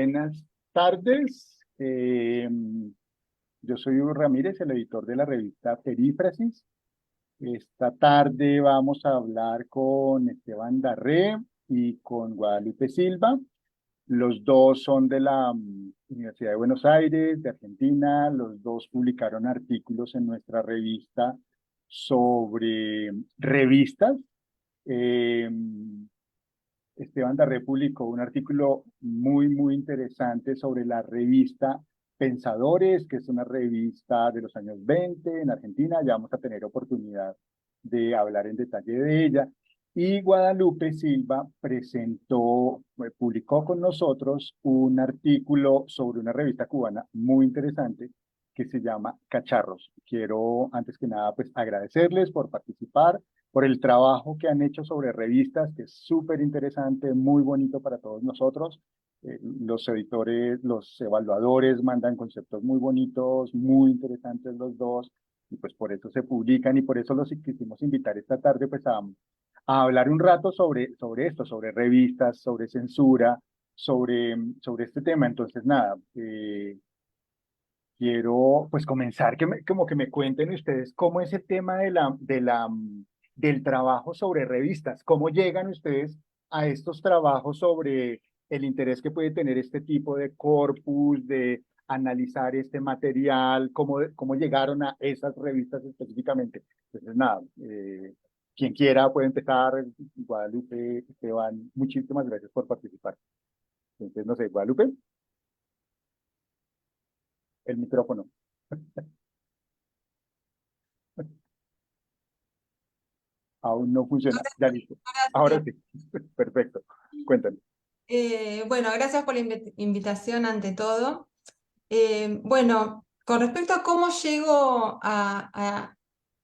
Buenas tardes. Yo soy Hugo Ramírez, el editor de la revista Perífrasis. Esta tarde vamos a hablar con Esteban Darré y con Guadalupe Silva. Los dos son de la Universidad de Buenos Aires, de Argentina. Los dos publicaron artículos en nuestra revista sobre revistas. Eh, Esteban Darré publicó un artículo muy interesante sobre la revista Pensadores, que es una revista de los años 20 en Argentina. Ya vamos a tener oportunidad de hablar en detalle de ella. Y Guadalupe Silva publicó con nosotros un artículo sobre una revista cubana muy interesante que se llama Cacharros. Quiero, antes que nada, pues agradecerles por participar, por el trabajo que han hecho sobre revistas, que es súper interesante, muy bonito para todos nosotros. Los editores, los evaluadores mandan conceptos muy bonitos, muy interesantes los dos, y pues por eso se publican y por eso los quisimos invitar esta tarde pues a hablar un rato sobre esto, sobre revistas, sobre censura, sobre este tema. Entonces, nada, quiero pues comenzar como que me cuenten ustedes cómo es el tema del trabajo sobre revistas, cómo llegan ustedes a estos trabajos sobre el interés que puede tener este tipo de corpus, de analizar este material, cómo llegaron a esas revistas específicamente. Entonces, nada, quien quiera puede empezar. Guadalupe, Esteban, muchísimas gracias por participar. Entonces, no sé, Guadalupe, el micrófono. Aún no funciona. Ya listo. Ahora sí. Perfecto. Cuéntame. Bueno, gracias por la invitación ante todo. Bueno, con respecto a cómo llego a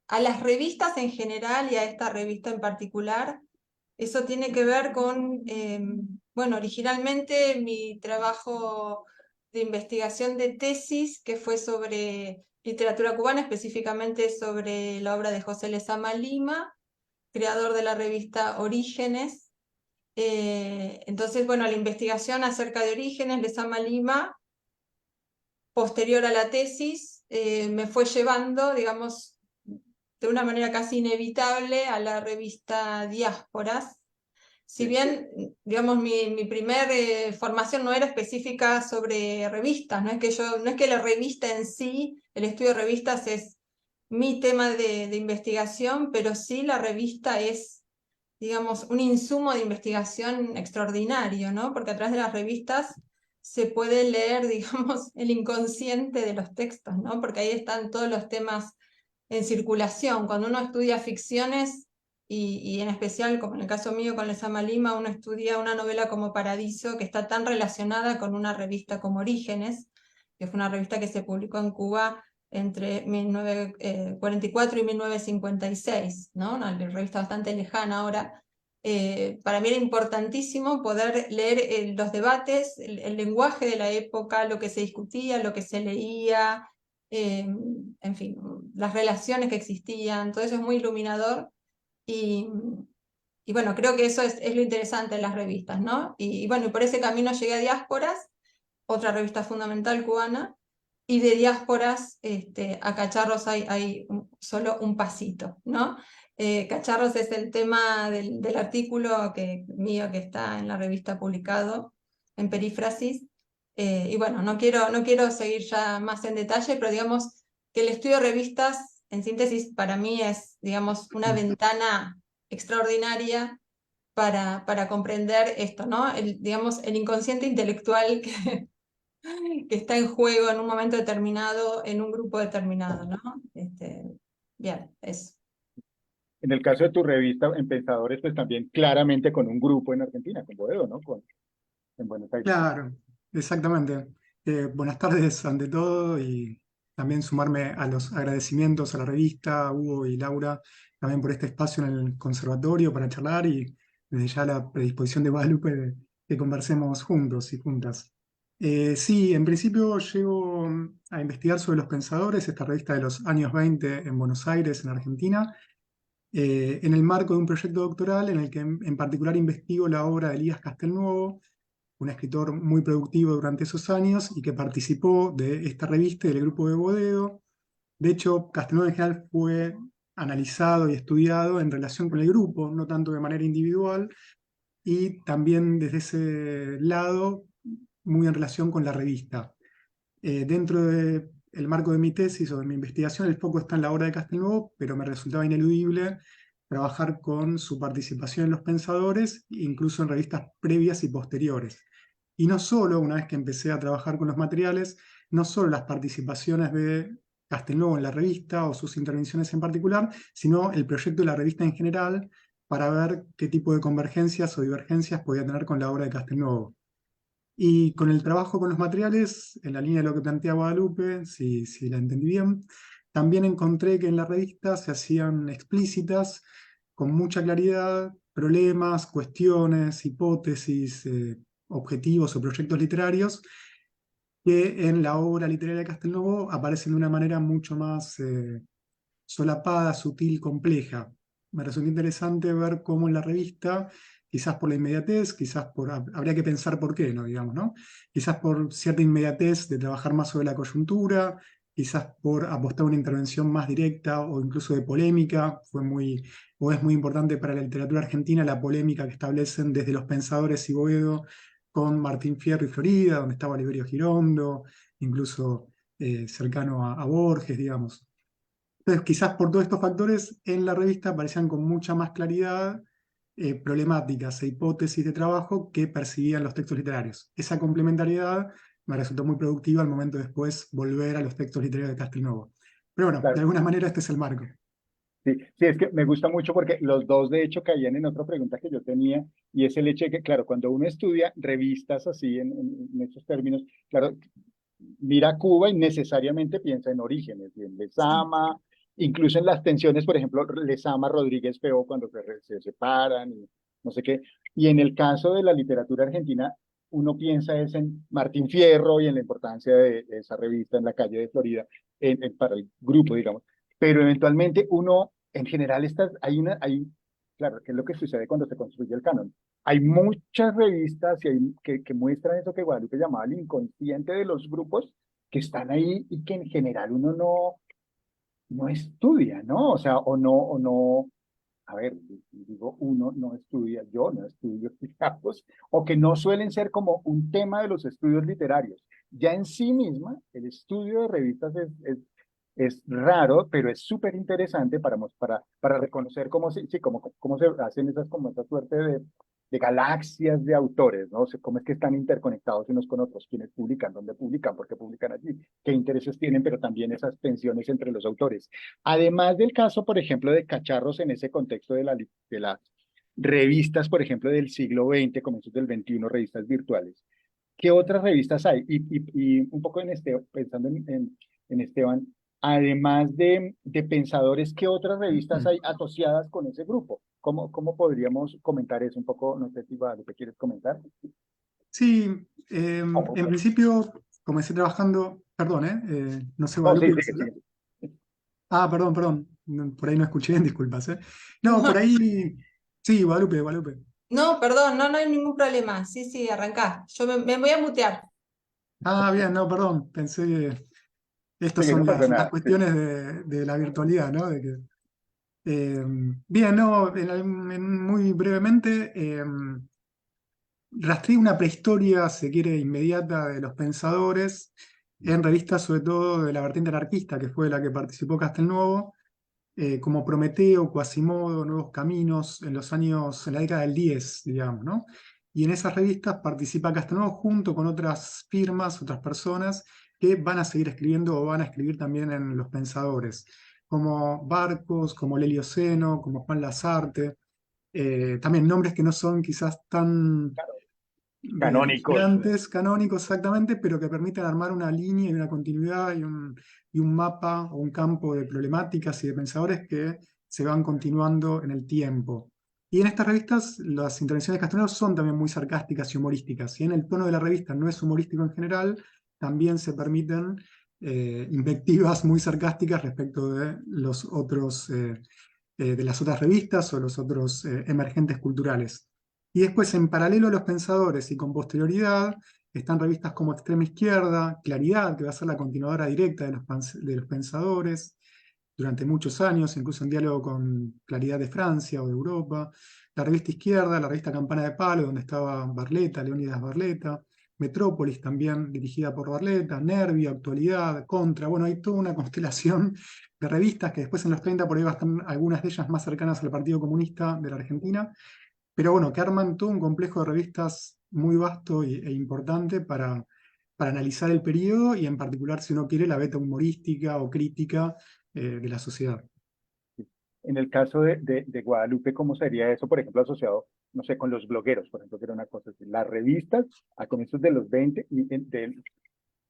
las revistas en general y a esta revista en particular, eso tiene que ver con, bueno, originalmente mi trabajo de investigación de tesis, que fue sobre literatura cubana, específicamente sobre la obra de José Lezama Lima, creador de la revista Orígenes. Entonces, bueno, la investigación acerca de Orígenes, Lezama Lima, posterior a la tesis, me fue llevando, digamos, de una manera casi inevitable a la revista Diásporas. Si bien, digamos, mi primer formación no era específica sobre revistas, no es que la revista en sí, el estudio de revistas es mi tema de investigación, pero sí la revista es, digamos, un insumo de investigación extraordinario, ¿no? Porque a través de las revistas se puede leer, digamos, el inconsciente de los textos, ¿no? Porque ahí están todos los temas en circulación. Cuando uno estudia ficciones, y en especial, como en el caso mío con Lezama Lima, uno estudia una novela como Paradiso, que está tan relacionada con una revista como Orígenes, que fue una revista que se publicó en Cuba entre 1944 y 1956, ¿no? Una revista bastante lejana ahora. Para mí era importantísimo poder leer los debates, el lenguaje de la época, lo que se discutía, lo que se leía, en fin, las relaciones que existían, todo eso es muy iluminador y, y bueno, creo que eso es lo interesante de las revistas, ¿no? Y bueno, y por ese camino llegué a Diásporas, otra revista fundamental cubana, y de Diásporas a Cacharros hay solo un pasito, ¿no? Cacharros es el tema del artículo mío que está en la revista publicado en Perífrasis. Y bueno, no quiero seguir ya más en detalle, pero digamos que el estudio de revistas, en síntesis, para mí es, digamos, una ventana extraordinaria para comprender esto, ¿no? Digamos, el inconsciente intelectual que está en juego en un momento determinado, en un grupo determinado, ¿no? Bien, eso. En el caso de tu revista, en Pensadores, pues también claramente con un grupo en Argentina, con Boedo, ¿no? En Buenos Aires. Claro, exactamente. Buenas tardes ante todo y también sumarme a los agradecimientos a la revista, Hugo y Laura, también por este espacio en el conservatorio para charlar y desde ya la predisposición de Guadalupe de que conversemos juntos y juntas. Sí, en principio llego a investigar sobre los pensadores, esta revista de los años 20 en Buenos Aires, en Argentina, en el marco de un proyecto doctoral en el que en particular investigo la obra de Elías Castelnuovo, un escritor muy productivo durante esos años y que participó de esta revista y del grupo de Bodeo. De hecho, Castelnuovo en general fue analizado y estudiado en relación con el grupo, no tanto de manera individual, y también desde ese lado, muy en relación con la revista. Dentro del marco de mi tesis o de mi investigación, el foco está en la obra de Castelnuovo, pero me resultaba ineludible trabajar con su participación en Los Pensadores, incluso en revistas previas y posteriores. Y no solo, una vez que empecé a trabajar con los materiales, no solo las participaciones de Castelnuovo en la revista o sus intervenciones en particular, sino el proyecto de la revista en general para ver qué tipo de convergencias o divergencias podía tener con la obra de Castelnuovo. Y con el trabajo con los materiales, en la línea de lo que plantea Guadalupe, si la entendí bien, también encontré que en la revista se hacían explícitas, con mucha claridad, problemas, cuestiones, hipótesis, objetivos o proyectos literarios, que en la obra literaria de Castelnuovo aparecen de una manera mucho más solapada, sutil, compleja. Me resultó interesante ver cómo en la revista, quizás por la inmediatez, habría que pensar por qué, ¿no? Digamos, ¿no? Quizás por cierta inmediatez de trabajar más sobre la coyuntura, quizás por apostar a una intervención más directa o incluso de polémica, es muy importante para la literatura argentina la polémica que establecen desde Los Pensadores y Boedo con Martín Fierro y Florida, donde estaba Oliverio Girondo, incluso cercano a Borges, digamos. Entonces, quizás por todos estos factores, en la revista aparecían con mucha más claridad problemáticas e hipótesis de trabajo que percibían los textos literarios. Esa complementariedad me resultó muy productiva al momento de después volver a los textos literarios de Castelnuovo. Pero bueno, de Claro. alguna manera este es el marco. Sí, sí, es que me gusta mucho porque los dos de hecho caían en otra pregunta que yo tenía y es el hecho de que, claro, cuando uno estudia revistas así en estos términos, claro, mira Cuba y necesariamente piensa en Orígenes, y en Lezama, incluso en las tensiones, por ejemplo, Lezama, Rodríguez Peó cuando se separan y no sé qué. Y en el caso de la literatura argentina, uno piensa es en Martín Fierro y en la importancia de esa revista en la calle de Florida, para el grupo, digamos. Pero eventualmente uno, en general, claro, ¿qué es lo que sucede cuando se construye el canon? Hay muchas revistas que muestran eso que Guadalupe llamaba el inconsciente de los grupos que están ahí y que en general uno no estudia, ¿no? O sea, o no, a ver, digo, uno no estudia, yo no estudio, digamos, o que no suelen ser como un tema de los estudios literarios. Ya en sí misma, el estudio de revistas es raro, pero es súper interesante para reconocer cómo se hacen como esa suerte de galaxias de autores, ¿no? O sea, cómo es que están interconectados unos con otros, quiénes publican, dónde publican, por qué publican allí, qué intereses tienen, pero también esas tensiones entre los autores. Además del caso, por ejemplo, de Cacharros en ese contexto de las revistas, por ejemplo, del siglo XX, comienzos del XXI, revistas virtuales. ¿Qué otras revistas hay? Y un poco pensando en Esteban, además de pensadores, ¿qué otras revistas hay asociadas con ese grupo? ¿Cómo podríamos comentar eso un poco? No sé si Guadalupe quieres comentar. Sí, ¿Cómo? en principio comencé trabajando, perdón, no sé, No, sí, Guadalupe, sigue, sigue. ah, perdón, perdón, por ahí no escuché bien, disculpas, ¿eh? No, por ahí, sí, Guadalupe, Guadalupe. No, perdón, no hay ningún problema. Sí, sí, arrancá. Yo me voy a mutear. Ah, bien, no, perdón, pensé que estas Sí, no son pasa las nada. Sí. cuestiones de la virtualidad, ¿no? Bien, no, muy brevemente, rastreé una prehistoria, se quiere, inmediata de los pensadores, en revistas sobre todo de la vertiente anarquista, que fue la que participó Castelnuovo, como Prometeo, Quasimodo, Nuevos Caminos, en la década del 10, digamos, ¿no? Y en esas revistas participa Castelnuovo junto con otras firmas, otras personas, que van a seguir escribiendo o van a escribir también en Los Pensadores, como Barcos, como Lelio Seno, como Juan Lasarte, también nombres que no son quizás tan Canónicos. gigantes, canónicos exactamente, pero que permiten armar una línea y una continuidad y un mapa o un campo de problemáticas y de pensadores que se van continuando en el tiempo. Y en estas revistas las intervenciones de Castanero son también muy sarcásticas y humorísticas. Si en el tono de la revista no es humorístico en general, también se permiten invectivas muy sarcásticas respecto de los otros, de las otras revistas o los otros emergentes culturales. Y después, en paralelo a los pensadores y con posterioridad, están revistas como Extrema Izquierda, Claridad, que va a ser la continuadora directa de los pensadores durante muchos años, incluso en diálogo con Claridad de Francia o de Europa. La revista Izquierda, la revista Campana de Palo, donde estaba Barletta, Leónidas Barletta. Metrópolis, también dirigida por Barletta. Nervio, Actualidad, Contra. Bueno, hay toda una constelación de revistas que después en los 30 por ahí están algunas de ellas más cercanas al Partido Comunista de la Argentina, pero bueno, que arman todo un complejo de revistas muy vasto e importante para analizar el periodo y en particular, si uno quiere, la beta humorística o crítica de la sociedad. En el caso de Guadalupe, ¿cómo sería eso, por ejemplo, asociado, no sé, con los blogueros, por ejemplo, que era una cosa así? Las revistas a comienzos de los 20,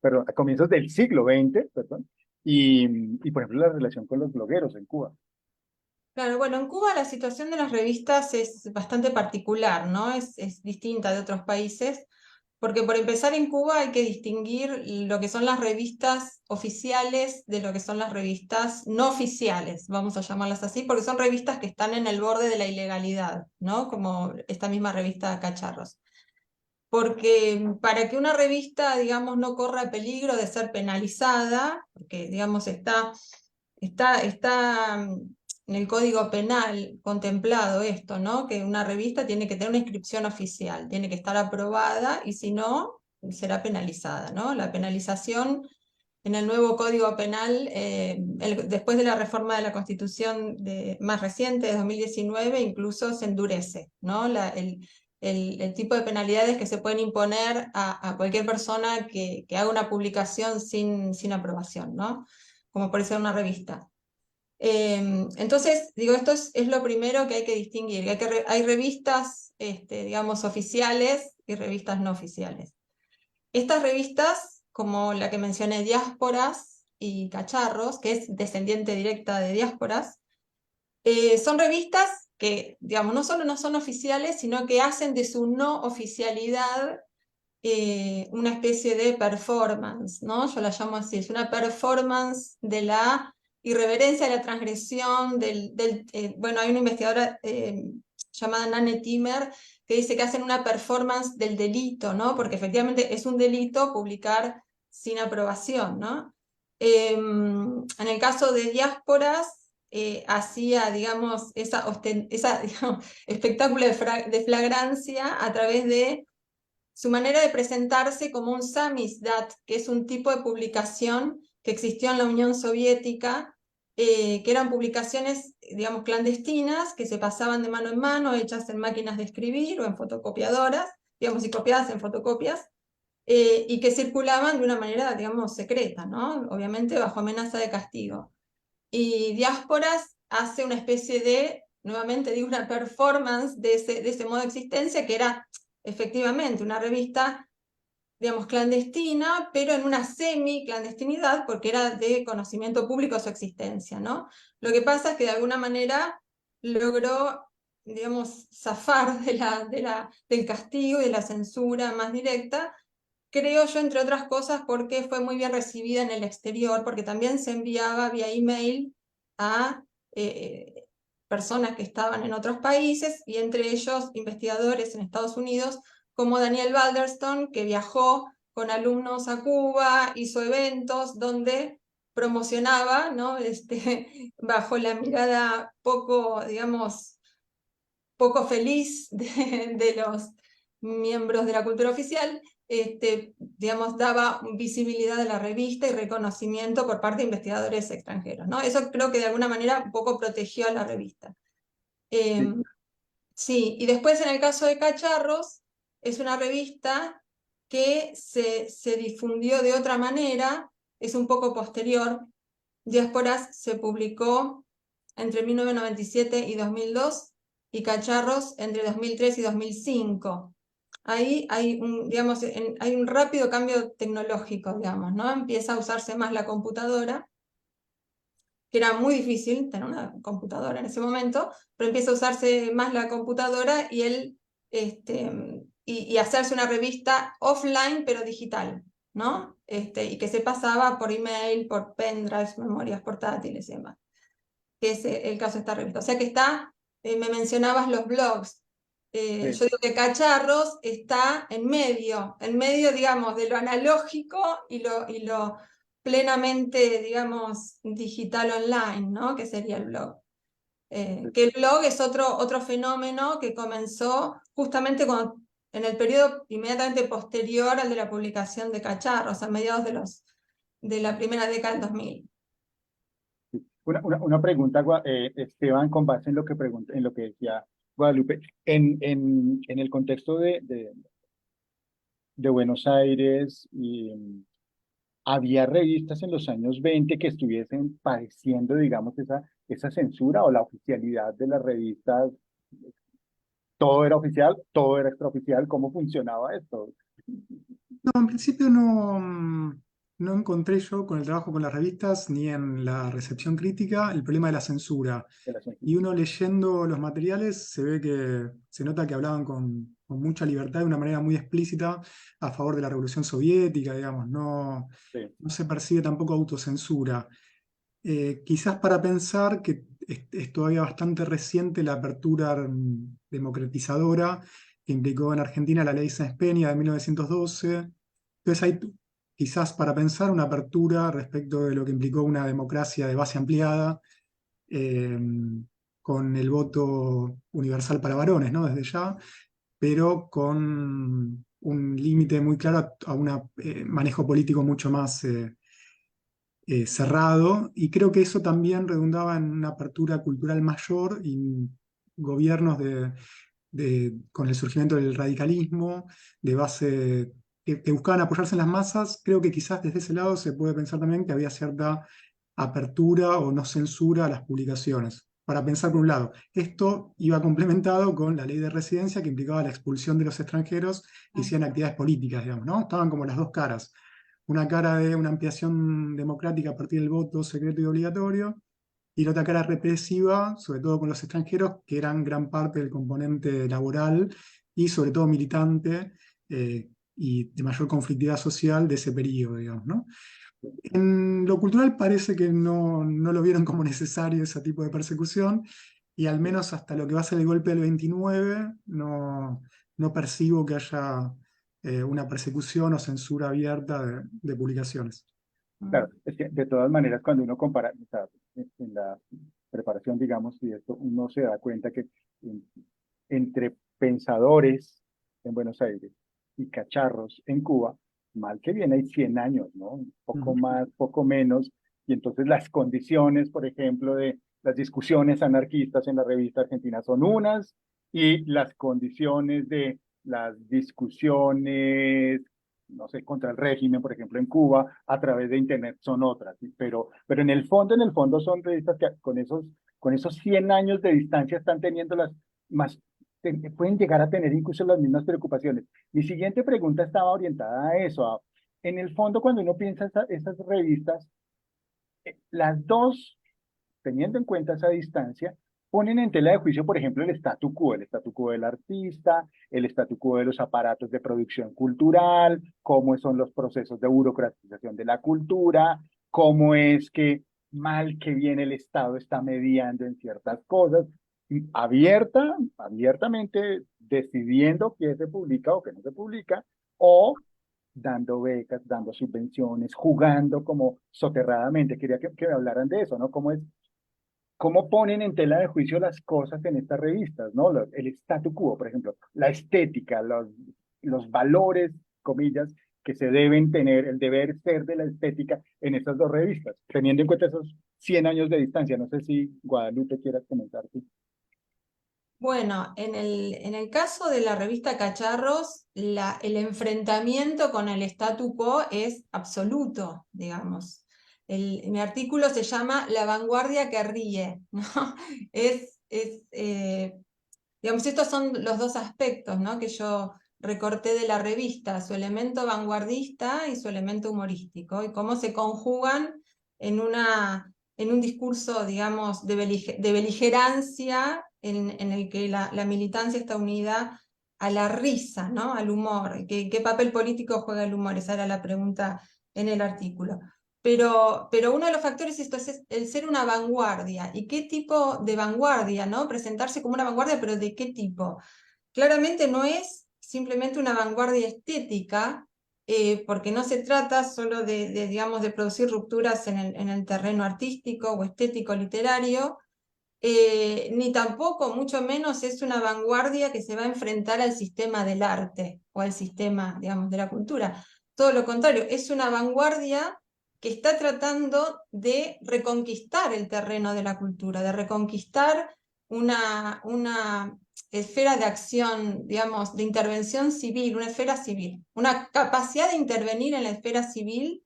perdón, a comienzos del siglo XX, perdón, y por ejemplo, la relación con los blogueros en Cuba. Claro, bueno, en Cuba la situación de las revistas es bastante particular, ¿no? Es distinta de otros países, porque por empezar en Cuba hay que distinguir lo que son las revistas oficiales de lo que son las revistas no oficiales, vamos a llamarlas así, porque son revistas que están en el borde de la ilegalidad, ¿no? Como esta misma revista Cacharros. Porque para que una revista, digamos, no corra peligro de ser penalizada, porque, digamos, está en el Código Penal contemplado esto, ¿no? Que una revista tiene que tener una inscripción oficial, tiene que estar aprobada y si no, será penalizada, ¿no? La penalización en el nuevo Código Penal, después de la reforma de la Constitución más reciente, de 2019, incluso se endurece, ¿no? El tipo de penalidades que se pueden imponer a cualquier persona que haga una publicación sin aprobación, ¿no? Como puede ser una revista. Entonces, digo, esto es lo primero que hay que distinguir, que hay revistas, digamos, oficiales y revistas no oficiales. Estas revistas, como la que mencioné, Diásporas y Cacharros, que es descendiente directa de Diásporas, son revistas que, digamos, no solo no son oficiales, sino que hacen de su no oficialidad una especie de performance, ¿no? Yo la llamo así, es una performance de la irreverencia, de la transgresión, bueno, hay una investigadora llamada Nanne Timmer que dice que hacen una performance del delito, ¿no? Porque efectivamente es un delito publicar sin aprobación, ¿no? En el caso de Diásporas, hacía, digamos, digamos, espectáculo de flagrancia a través de su manera de presentarse como un samizdat, que es un tipo de publicación que existió en la Unión Soviética, que eran publicaciones, digamos, clandestinas, que se pasaban de mano en mano, hechas en máquinas de escribir o en fotocopiadoras, digamos, y copiadas en fotocopias, y que circulaban de una manera, digamos, secreta, ¿no? Obviamente bajo amenaza de castigo. Y Diásporas hace una especie de, nuevamente digo, una performance de ese modo de existencia que era efectivamente una revista, digamos, clandestina, pero en una semi-clandestinidad, porque era de conocimiento público su existencia, ¿no? Lo que pasa es que de alguna manera logró, digamos, zafar del castigo y de la censura más directa, creo yo, entre otras cosas, porque fue muy bien recibida en el exterior, porque también se enviaba vía email a personas que estaban en otros países, y entre ellos investigadores en Estados Unidos, como Daniel Balderston, que viajó con alumnos a Cuba, hizo eventos donde promocionaba, ¿no? Bajo la mirada poco, digamos, poco feliz de los miembros de la cultura oficial, digamos, daba visibilidad a la revista y reconocimiento por parte de investigadores extranjeros, ¿no? Eso creo que de alguna manera un poco protegió a la revista. Sí, Sí, y después en el caso de Cacharros, es una revista que se difundió de otra manera, es un poco posterior. Diásporas se publicó entre 1997 y 2002, y Cacharros entre 2003 y 2005. Ahí hay digamos, hay un rápido cambio tecnológico, digamos, ¿no? Empieza a usarse más la computadora, que era muy difícil tener una computadora en ese momento, pero empieza a usarse más la computadora y hacerse una revista offline, pero digital, ¿no? Y que se pasaba por email, por pendrives, memorias portátiles y demás, que es el caso de esta revista. O sea que me mencionabas los blogs. Yo digo que Cacharros está en medio, digamos, de lo analógico y lo plenamente, digamos, digital online, ¿no? Que sería el blog. Que el blog es otro fenómeno que comenzó justamente en el periodo inmediatamente posterior al de la publicación de Cacharros, a mediados de la primera década del 2000. Una pregunta, Esteban, con base en lo que en lo que decía Guadalupe, en el contexto de Buenos Aires, ¿había revistas en los años 20 que estuviesen padeciendo, digamos, esa censura o la oficialidad de las revistas? ¿Todo era oficial? ¿Todo era extraoficial? ¿Cómo funcionaba esto? No, en principio no, no encontré yo con el trabajo con las revistas ni en la recepción crítica el problema de la censura. De la Y censura. uno leyendo los materiales se ve que se nota que hablaban con mucha libertad de una manera muy explícita a favor de la Revolución Soviética, digamos, no, Sí, no se percibe tampoco autocensura. Quizás para pensar que es todavía bastante reciente la apertura democratizadora que implicó en Argentina la ley Sáenz Peña de 1912. Entonces hay quizás para pensar una apertura respecto de lo que implicó una democracia de base ampliada, eh, con el voto universal para varones, ¿no? Desde ya, pero con un límite muy claro a un manejo político mucho más cerrado, y creo que eso también redundaba en una apertura cultural mayor y gobiernos con el surgimiento del radicalismo de base que buscaban apoyarse en las masas. Creo que quizás desde ese lado se puede pensar también que había cierta apertura o no censura a las publicaciones. Para pensar por un lado, esto iba complementado con la ley de residencia que implicaba la expulsión de los extranjeros que hicieran actividades políticas, digamos, ¿no? Estaban como las dos caras. Una cara de una ampliación democrática a partir del voto secreto y obligatorio, y la otra cara represiva, sobre todo con los extranjeros, que eran gran parte del componente laboral y sobre todo militante, y de mayor conflictividad social de ese periodo, digamos, ¿no? En lo cultural parece que no lo vieron como necesario ese tipo de persecución, y al menos hasta lo que va a ser el golpe del 29, no percibo que haya una persecución o censura abierta de publicaciones. claro, es que de todas maneras cuando uno compara, o sea, en la preparación, digamos, y esto, uno se da cuenta que en- entre pensadores en Buenos Aires y cacharros en Cuba, mal que bien hay 100 años, ¿no? Un poco Ujú. más, poco menos, y entonces las condiciones, por ejemplo, de las discusiones anarquistas en la revista argentina son unas, y las condiciones de las discusiones, no sé, contra el régimen, por ejemplo, en Cuba, a través de Internet son otras, ¿sí? Pero en el fondo son revistas que con esos 100 años de distancia están teniendo las más, pueden llegar a tener incluso las mismas preocupaciones. Mi siguiente pregunta estaba orientada a eso. En el fondo, cuando uno piensa esas revistas, las dos, teniendo en cuenta esa distancia, ponen en tela de juicio, por ejemplo, el statu quo del artista, el statu quo de los aparatos de producción cultural, cómo son los procesos de burocratización de la cultura, cómo es que mal que bien el Estado está mediando en ciertas cosas, y abiertamente decidiendo qué se publica o qué no se publica, o dando becas, dando subvenciones, jugando como soterradamente. Quería que me hablaran de eso, ¿no? ¿Cómo ponen en tela de juicio las cosas en estas revistas, ¿no? El statu quo, por ejemplo, la estética, los valores, comillas, que se deben tener, el deber ser de la estética en estas dos revistas, teniendo en cuenta esos 100 años de distancia. No sé si Guadalupe quieras comentar. ¿Sí? Bueno, en el caso de la revista Cacharros, el enfrentamiento con el statu quo es absoluto, digamos. Mi artículo se llama La vanguardia que ríe, ¿no? Digamos, estos son los dos aspectos, ¿no? Que yo recorté de la revista, su elemento vanguardista y su elemento humorístico, y cómo se conjugan en un discurso, digamos, de beligerancia en el que la militancia está unida a la risa, ¿no? Al humor. ¿Qué papel político juega el humor? Esa era la pregunta en el artículo. Pero uno de los factores esto es el ser una vanguardia. ¿Y qué tipo de vanguardia, no? Presentarse como una vanguardia, pero ¿de qué tipo? claramente no es simplemente una vanguardia estética, porque no se trata solo digamos, de producir rupturas en el terreno artístico o estético literario, ni tampoco, mucho menos, es una vanguardia que se va a enfrentar al sistema del arte o al sistema, digamos, de la cultura. Todo lo contrario, es una vanguardia que está tratando de reconquistar el terreno de la cultura, de reconquistar una esfera de acción, digamos, de intervención civil, una esfera civil, una capacidad de intervenir en la esfera civil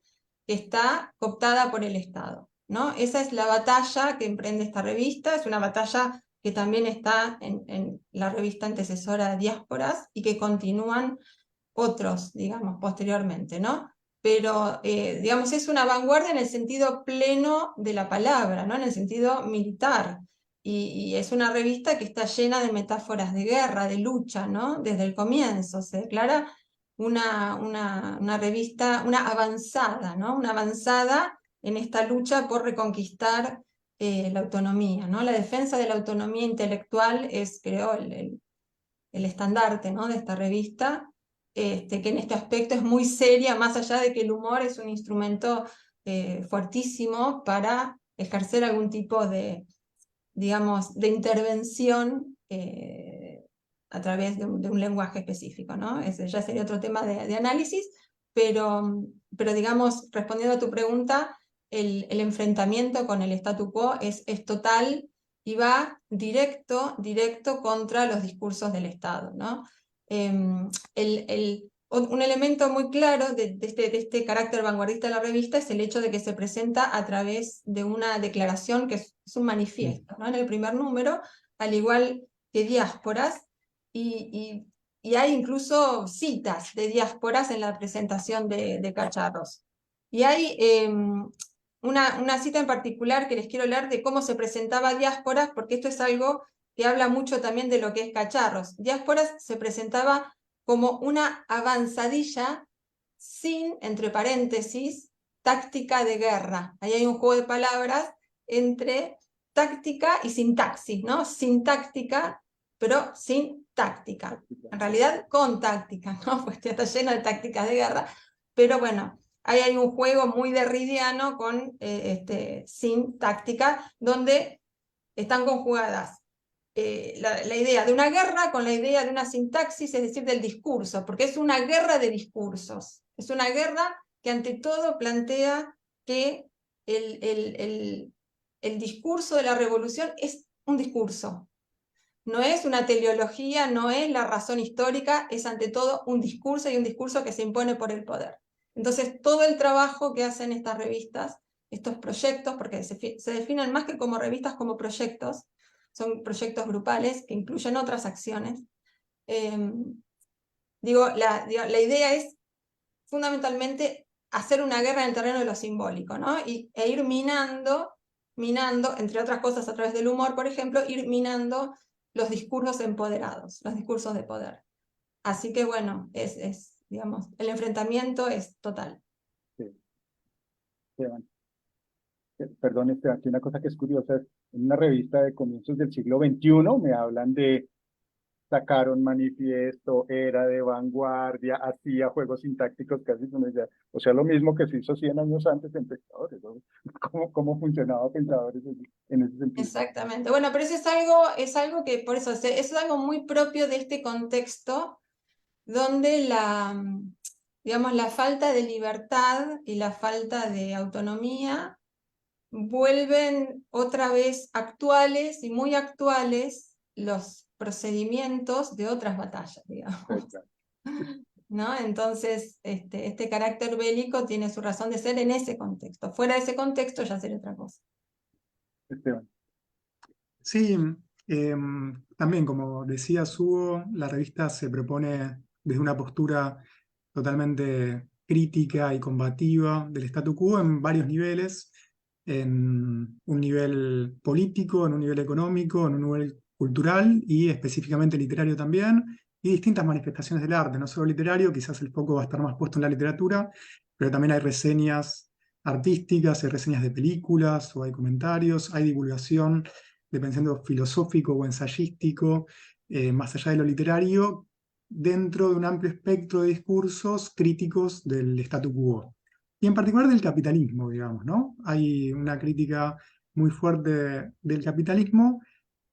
que está cooptada por el Estado, ¿no? Esa es la batalla que emprende esta revista, es una batalla que también está en la revista antecesora Diásporas y que continúan otros, digamos, posteriormente, ¿no? Pero, digamos, es una vanguardia en el sentido pleno de la palabra, ¿no? En el sentido militar. Y es una revista que está llena de metáforas de guerra, de lucha, ¿no? Desde el comienzo se declara una revista, una avanzada, ¿no? Una avanzada en esta lucha por reconquistar la autonomía, ¿no? La defensa de la autonomía intelectual es, creo, el estandarte, ¿no? De esta revista, que en este aspecto es muy seria, más allá de que el humor es un instrumento fuertísimo para ejercer algún tipo de, digamos, de intervención a través de un lenguaje específico, ¿no? Ese ya sería otro tema de análisis, pero digamos, respondiendo a tu pregunta, el enfrentamiento con el statu quo es total y va directo contra los discursos del Estado, ¿no? Un elemento muy claro de este carácter vanguardista de la revista es el hecho de que se presenta a través de una declaración que es un manifiesto, ¿no? En el primer número, al igual que Diásporas, y, y hay incluso citas de Diásporas en la presentación de Cacharros. Y hay una cita en particular que les quiero leer de cómo se presentaba Diásporas, porque esto es algo que habla mucho también de lo que es Cacharros. Diásporas se presentaba como una avanzadilla sin, entre paréntesis, táctica de guerra. Ahí hay un juego de palabras entre táctica y sintaxis, ¿no? Sintáctica, pero sin táctica. En realidad con táctica, ¿no? Pues está lleno de tácticas de guerra, pero bueno, ahí hay un juego muy derridiano con sin táctica, donde están conjugadas la idea de una guerra con la idea de una sintaxis, es decir, del discurso, porque es una guerra de discursos. Es una guerra que ante todo plantea que el discurso de la revolución es un discurso. No es una teleología, no es la razón histórica, es ante todo un discurso y un discurso que se impone por el poder. Entonces, todo el trabajo que hacen estas revistas, estos proyectos, porque se definen más que como revistas, como proyectos, son proyectos grupales que incluyen otras acciones. La idea es fundamentalmente hacer una guerra en el terreno de lo simbólico, ¿no? E ir minando, entre otras cosas a través del humor, por ejemplo, ir minando los discursos empoderados, los discursos de poder. Así que bueno, digamos, el enfrentamiento es total. Sí. Esteban. Perdón, Esteban, aquí una cosa que es curiosa, en una revista de comienzos del siglo XXI me hablan de sacaron manifiesto, era de vanguardia, hacía juegos sintácticos casi como decía, o sea, lo mismo que se hizo 100 años antes en Pensadores, ¿no? ¿Cómo funcionaba Pensadores en ese sentido? Exactamente. Bueno, pero eso es algo que, por eso, es algo muy propio de este contexto donde digamos, la falta de libertad y la falta de autonomía vuelven otra vez actuales y muy actuales los procedimientos de otras batallas, digamos. ¿No? Entonces, este carácter bélico tiene su razón de ser en ese contexto. Fuera de ese contexto ya sería otra cosa. Esteban. Sí, también como decía Hugo, la revista se propone desde una postura totalmente crítica y combativa del statu quo en varios niveles, en un nivel político, en un nivel económico, en un nivel cultural y específicamente literario también, y distintas manifestaciones del arte, no solo literario, quizás el foco va a estar más puesto en la literatura, pero también hay reseñas artísticas, hay reseñas de películas o hay comentarios, hay divulgación de pensamiento filosófico o ensayístico, más allá de lo literario, dentro de un amplio espectro de discursos críticos del statu quo. Y en particular del capitalismo, digamos, ¿no? Hay una crítica muy fuerte del capitalismo,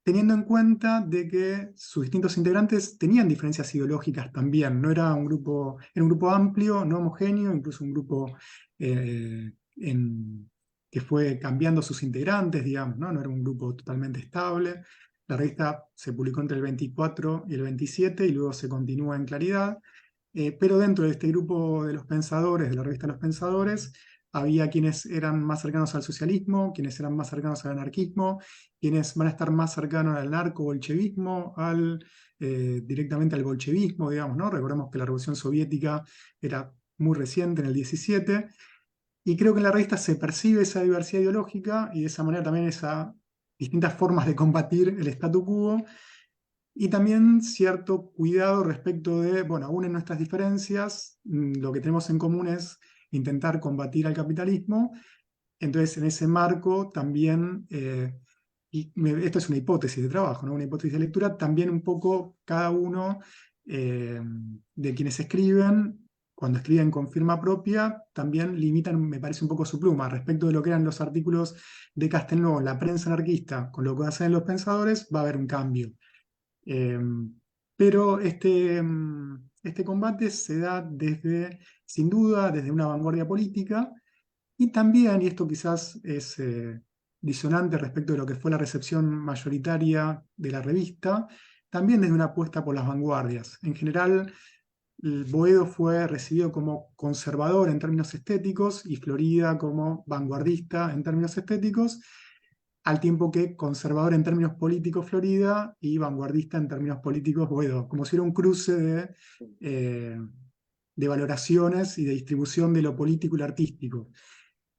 teniendo en cuenta de que sus distintos integrantes tenían diferencias ideológicas también. No era un grupo, era un grupo amplio, no homogéneo, incluso un grupo eh, que fue cambiando sus integrantes, digamos, ¿no? No era un grupo totalmente estable. La revista se publicó entre el 24 y el 27 y luego se continúa en Claridad. Pero dentro de este grupo de los pensadores, de la revista Los Pensadores, había quienes eran más cercanos al socialismo, quienes eran más cercanos al anarquismo, quienes van a estar más cercanos al narco-bolchevismo, directamente al bolchevismo, digamos, ¿no? Recordemos que la Revolución Soviética era muy reciente, en el 17, y creo que en la revista se percibe esa diversidad ideológica y de esa manera también esas distintas formas de combatir el statu quo y también cierto cuidado respecto de, bueno, aún en nuestras diferencias, lo que tenemos en común es intentar combatir al capitalismo. Entonces, en ese marco también, esto es una hipótesis de trabajo, ¿no? Una hipótesis de lectura, también un poco cada uno de quienes escriben, cuando escriben con firma propia, también limitan, me parece, un poco su pluma respecto de lo que eran los artículos de Castelnau en la prensa anarquista, con lo que hacen los pensadores, va a haber un cambio. Eh, pero este combate se da desde, sin duda, desde una vanguardia política y también, y esto quizás es disonante respecto de lo que fue la recepción mayoritaria de la revista, también desde una apuesta por las vanguardias. En general, el Boedo fue recibido como conservador en términos estéticos y Florida como vanguardista en términos estéticos, al tiempo que conservador en términos políticos Florida y vanguardista en términos políticos Boedo, como si era un cruce de valoraciones y de distribución de lo político y lo artístico.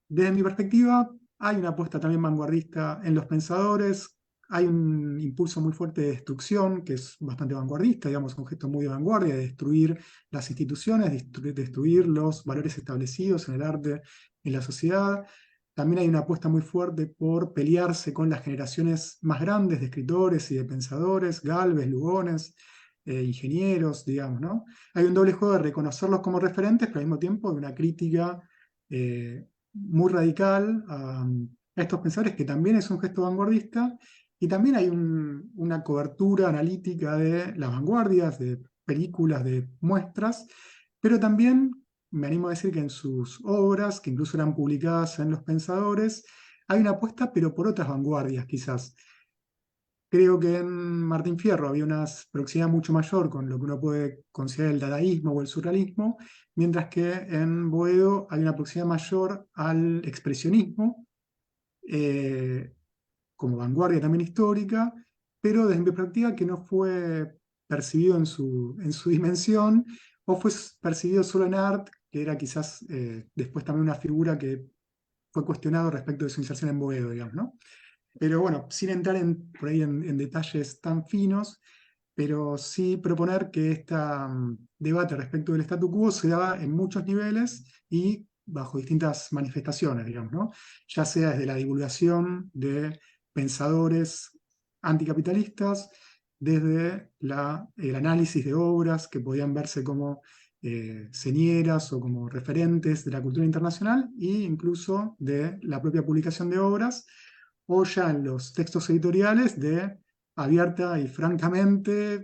Desde mi perspectiva, hay una apuesta también vanguardista en los pensadores, hay un impulso muy fuerte de destrucción, que es bastante vanguardista, digamos, un gesto muy de vanguardia, de destruir las instituciones, destruir los valores establecidos en el arte, en la sociedad. También hay una apuesta muy fuerte por pelearse con las generaciones más grandes de escritores y de pensadores, Gálvez, Lugones, ingenieros, digamos, ¿no? Hay un doble juego de reconocerlos como referentes, pero al mismo tiempo de una crítica muy radical a estos pensadores, que también es un gesto vanguardista, y también hay una cobertura analítica de las vanguardias, de películas, de muestras, pero también me animo a decir que en sus obras, que incluso eran publicadas en Los Pensadores, hay una apuesta, pero por otras vanguardias quizás. Creo que en Martín Fierro había una proximidad mucho mayor con lo que uno puede considerar el dadaísmo o el surrealismo, mientras que en Boedo hay una proximidad mayor al expresionismo, eh, como vanguardia también histórica, pero desde mi perspectiva que no fue percibido en su dimensión, o fue percibido solo en art, que era quizás después también una figura que fue cuestionado respecto de su inserción en Boedo, digamos, ¿no? Pero bueno, sin entrar por ahí en detalles tan finos, pero sí proponer que este debate respecto del statu quo se da en muchos niveles y bajo distintas manifestaciones, digamos, ¿no? Ya sea desde la divulgación de pensadores anticapitalistas, desde el análisis de obras que podían verse como señeras o como referentes de la cultura internacional, e incluso de la propia publicación de obras o ya en los textos editoriales de abierta y francamente,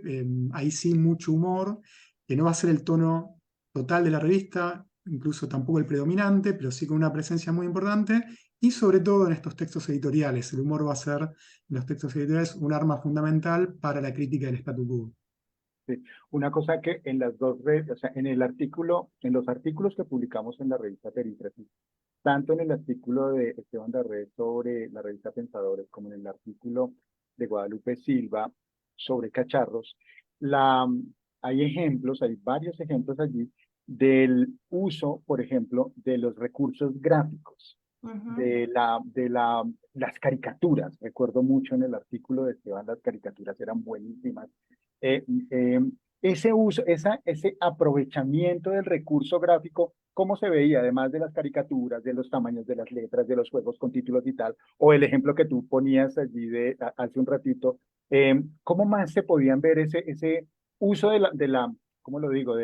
ahí sí mucho humor, que no va a ser el tono total de la revista, incluso tampoco el predominante, pero sí con una presencia muy importante, y sobre todo en estos textos editoriales. El humor va a ser, en los textos editoriales, un arma fundamental para la crítica del statu quo. Sí. Una cosa que en las dos redes, o sea, en el artículo, en los artículos que publicamos en la revista Perífrasis, tanto en el artículo de Esteban Darré sobre la revista Pensadores, como en el artículo de Guadalupe Silva sobre cacharros, hay ejemplos, hay varios ejemplos allí del uso, por ejemplo, de los recursos gráficos, las caricaturas. Recuerdo mucho en el artículo de Esteban, las caricaturas eran buenísimas. Eh, eh, ese uso, ese aprovechamiento del recurso gráfico cómo se veía, además de las caricaturas, de los tamaños de las letras, de los juegos con títulos y tal, o el ejemplo que tú ponías allí hace un ratito, ¿cómo más se podían ver ese uso ¿cómo lo digo?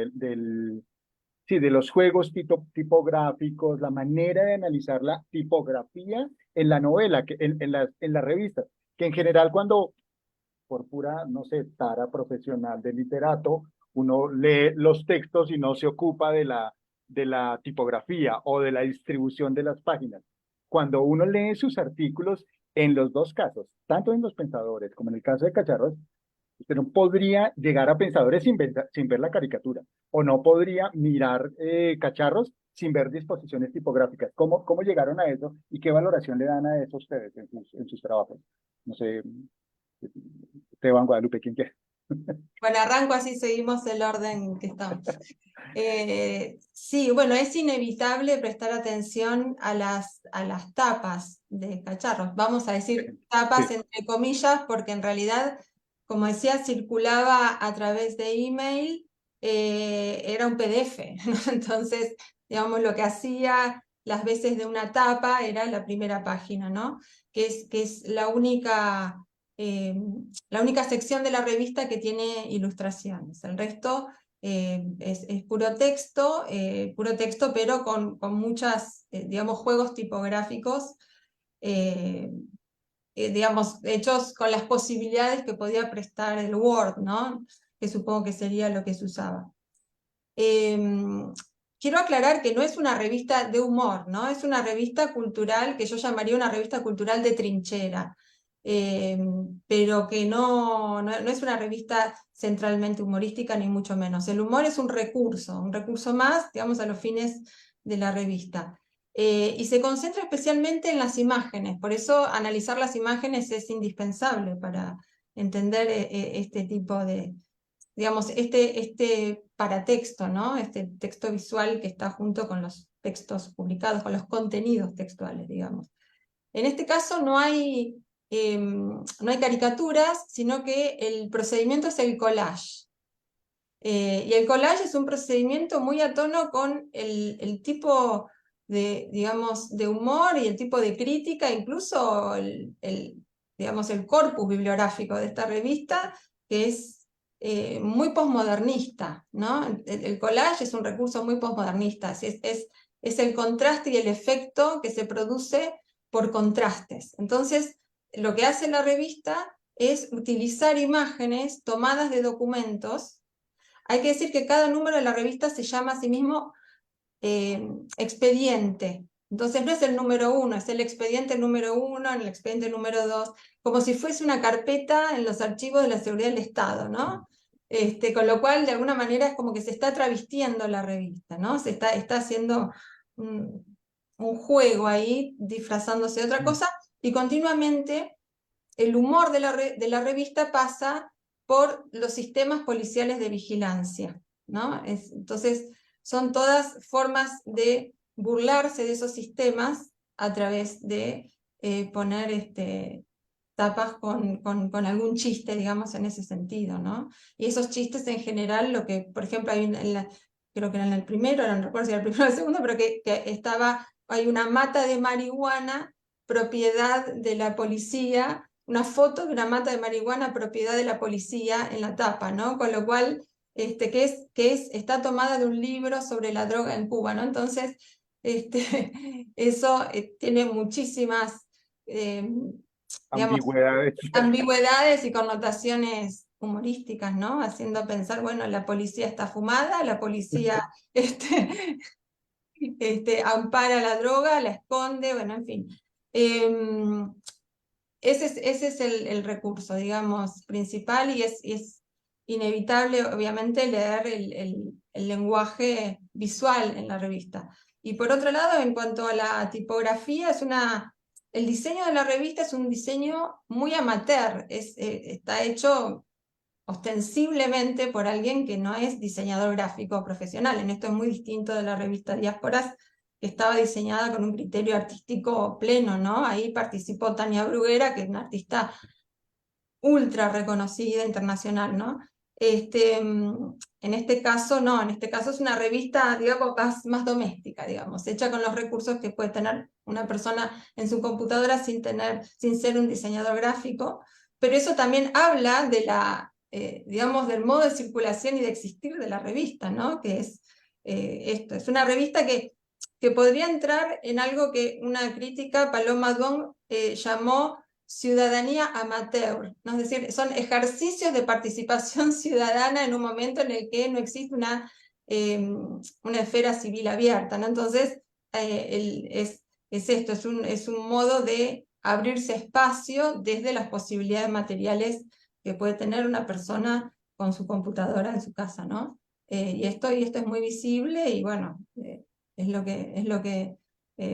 Sí, de los juegos tipográficos, la manera de analizar la tipografía en la novela, en las revistas, que en general cuando por pura, no sé, tara profesional de literato, uno lee los textos y no se ocupa de la tipografía o de la distribución de las páginas. Cuando uno lee sus artículos, en los dos casos, tanto en Los Pensadores como en el caso de Cacharros, usted no podría llegar a Pensadores sin ver la caricatura, o no podría mirar Cacharros sin ver disposiciones tipográficas. ¿Cómo llegaron a eso y qué valoración le dan a eso ustedes en sus trabajos? No sé, Esteban, Guadalupe, ¿quién quiere? Bueno, arranco así, seguimos el orden que estamos. Sí, bueno, es inevitable prestar atención a las tapas de Cacharros. Vamos a decir tapas Sí, entre comillas, porque en realidad, como decía, circulaba a través de email, era un PDF, ¿no? Entonces, digamos, lo que hacía las veces de una tapa era la primera página, ¿no? Que es la única sección de la revista que tiene ilustraciones. El resto es puro texto, pero con muchas, digamos, juegos tipográficos, eh, digamos, hechos con las posibilidades que podía prestar el Word, ¿no? Que supongo que sería lo que se usaba. Quiero aclarar que no es una revista de humor, ¿no? Es una revista cultural que yo llamaría una revista cultural de trinchera, pero que no es una revista centralmente humorística, ni mucho menos. El humor es un recurso más, digamos, a los fines de la revista. Y se concentra especialmente en las imágenes, por eso analizar las imágenes es indispensable para entender este tipo de, digamos, este paratexto, ¿no? Este texto visual que está junto con los textos publicados, con los contenidos textuales, digamos. En este caso no hay caricaturas, sino que el procedimiento es el collage. Y el collage es un procedimiento muy a tono con el tipo de, digamos, de humor y el tipo de crítica, incluso digamos, el corpus bibliográfico de esta revista, que es muy posmodernista, ¿no? El collage es un recurso muy posmodernista, es el contraste y el efecto que se produce por contrastes. Entonces, lo que hace la revista es utilizar imágenes tomadas de documentos. Hay que decir que cada número de la revista se llama a sí mismo expediente. Entonces no es el número 1, es el expediente número 1, el expediente número 2, como si fuese una carpeta en los archivos de la seguridad del Estado, ¿no? Con lo cual, de alguna manera, es como que se está travestiendo la revista, ¿no? Se está haciendo un juego ahí, disfrazándose de otra cosa, y continuamente el humor de la revista pasa por los sistemas policiales de vigilancia, ¿no? Entonces, son todas formas de burlarse de esos sistemas a través de poner tapas con algún chiste, digamos, en ese sentido, ¿no? Y esos chistes en general, lo que, por ejemplo, creo que era en el primero, no recuerdo si era el primero o el segundo, pero que hay una mata de marihuana, propiedad de la policía, una foto de una mata de marihuana, propiedad de la policía en la tapa, ¿no? Con lo cual, está tomada de un libro sobre la droga en Cuba, ¿no? Entonces, eso tiene muchísimas, digamos, ambigüedades. ambigüedades y connotaciones humorísticas, ¿no? Haciendo pensar, bueno, la policía está fumada, la policía ampara la droga, la esconde, bueno, en fin. Ese es el recurso, digamos, principal, y es inevitable, obviamente, leer el lenguaje visual en la revista. Y por otro lado, en cuanto a la tipografía, el diseño de la revista es un diseño muy amateur, está hecho ostensiblemente por alguien que no es diseñador gráfico profesional. En esto es muy distinto de la revista Diásporas, que estaba diseñada con un criterio artístico pleno, ¿no? Ahí participó Tania Bruguera, que es una artista ultra reconocida internacional, ¿no? en este caso no, en este caso es una revista, digamos, más doméstica, digamos, hecha con los recursos que puede tener una persona en su computadora sin ser un diseñador gráfico, pero eso también habla de digamos, del modo de circulación y de existir de la revista, ¿no? Que es esto, es una revista que podría entrar en algo que una crítica, Paloma Dong, llamó ciudadanía amateur, ¿no? Es decir, son ejercicios de participación ciudadana en un momento en el que no existe una esfera civil abierta, ¿no? Entonces, es esto, es un modo de abrirse espacio desde las posibilidades materiales que puede tener una persona con su computadora en su casa, ¿no? Y esto es muy visible y bueno, es lo que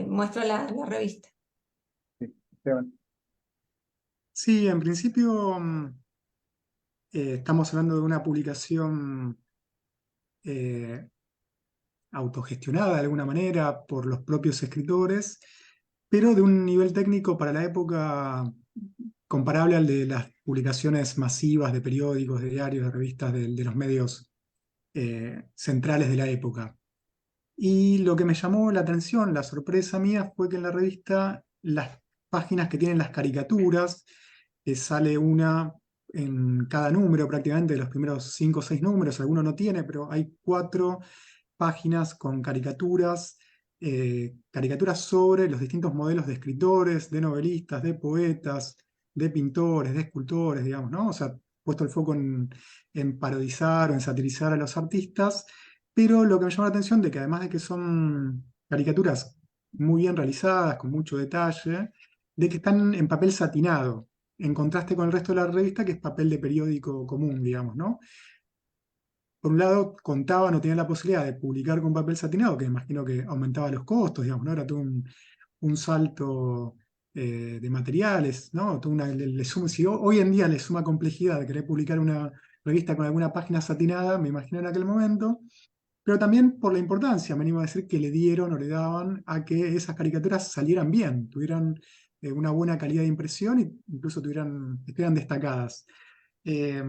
muestra la revista. Sí, Esteban. Sí, en principio estamos hablando de una publicación eh, autogestionada de alguna manera por los propios escritores, pero de un nivel técnico para la época comparable al de las publicaciones masivas de periódicos, de diarios, de revistas, de los medios centrales de la época. Y lo que me llamó la atención, la sorpresa mía, fue que en la revista las páginas que tienen las caricaturas, que sale una en cada número prácticamente, de los primeros 5 o 6 números, alguno no tiene, pero hay 4 páginas con caricaturas, caricaturas sobre los distintos modelos de escritores, de novelistas, de poetas, de pintores, de escultores, digamos, ¿no? O sea, puesto el foco en parodizar o en satirizar a los artistas, pero lo que me llamó la atención de que además de que son caricaturas muy bien realizadas, con mucho detalle, de que están en papel satinado, en contraste con el resto de la revista, que es papel de periódico común, digamos, ¿no? Por un lado, contaban o tenían la posibilidad de publicar con papel satinado, que imagino que aumentaba los costos, digamos, ¿no? Era todo un salto de materiales, ¿no? Si hoy en día le suma complejidad de querer publicar una revista con alguna página satinada, me imagino en aquel momento, pero también por la importancia, me animo a decir, que le dieron o le daban a que esas caricaturas salieran bien, tuvieran una buena calidad de impresión e incluso estuvieran destacadas. Eh,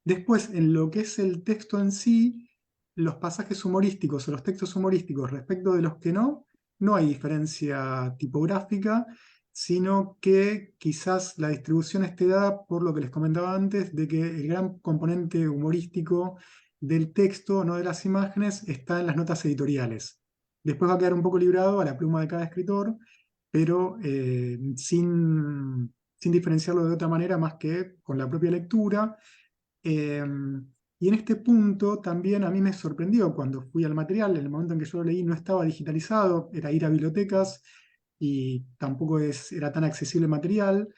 Después, en lo que es el texto en sí, los pasajes humorísticos o los textos humorísticos respecto de los que no hay diferencia tipográfica, sino que quizás la distribución esté dada por lo que les comentaba antes, de que el gran componente humorístico del texto, no de las imágenes, está en las notas editoriales. Después va a quedar un poco librado a la pluma de cada escritor, pero sin diferenciarlo de otra manera más que con la propia lectura. Eh, y en este punto también a mí me sorprendió cuando fui al material, en el momento en que yo lo leí no estaba digitalizado, era ir a bibliotecas y tampoco era tan accesible el material.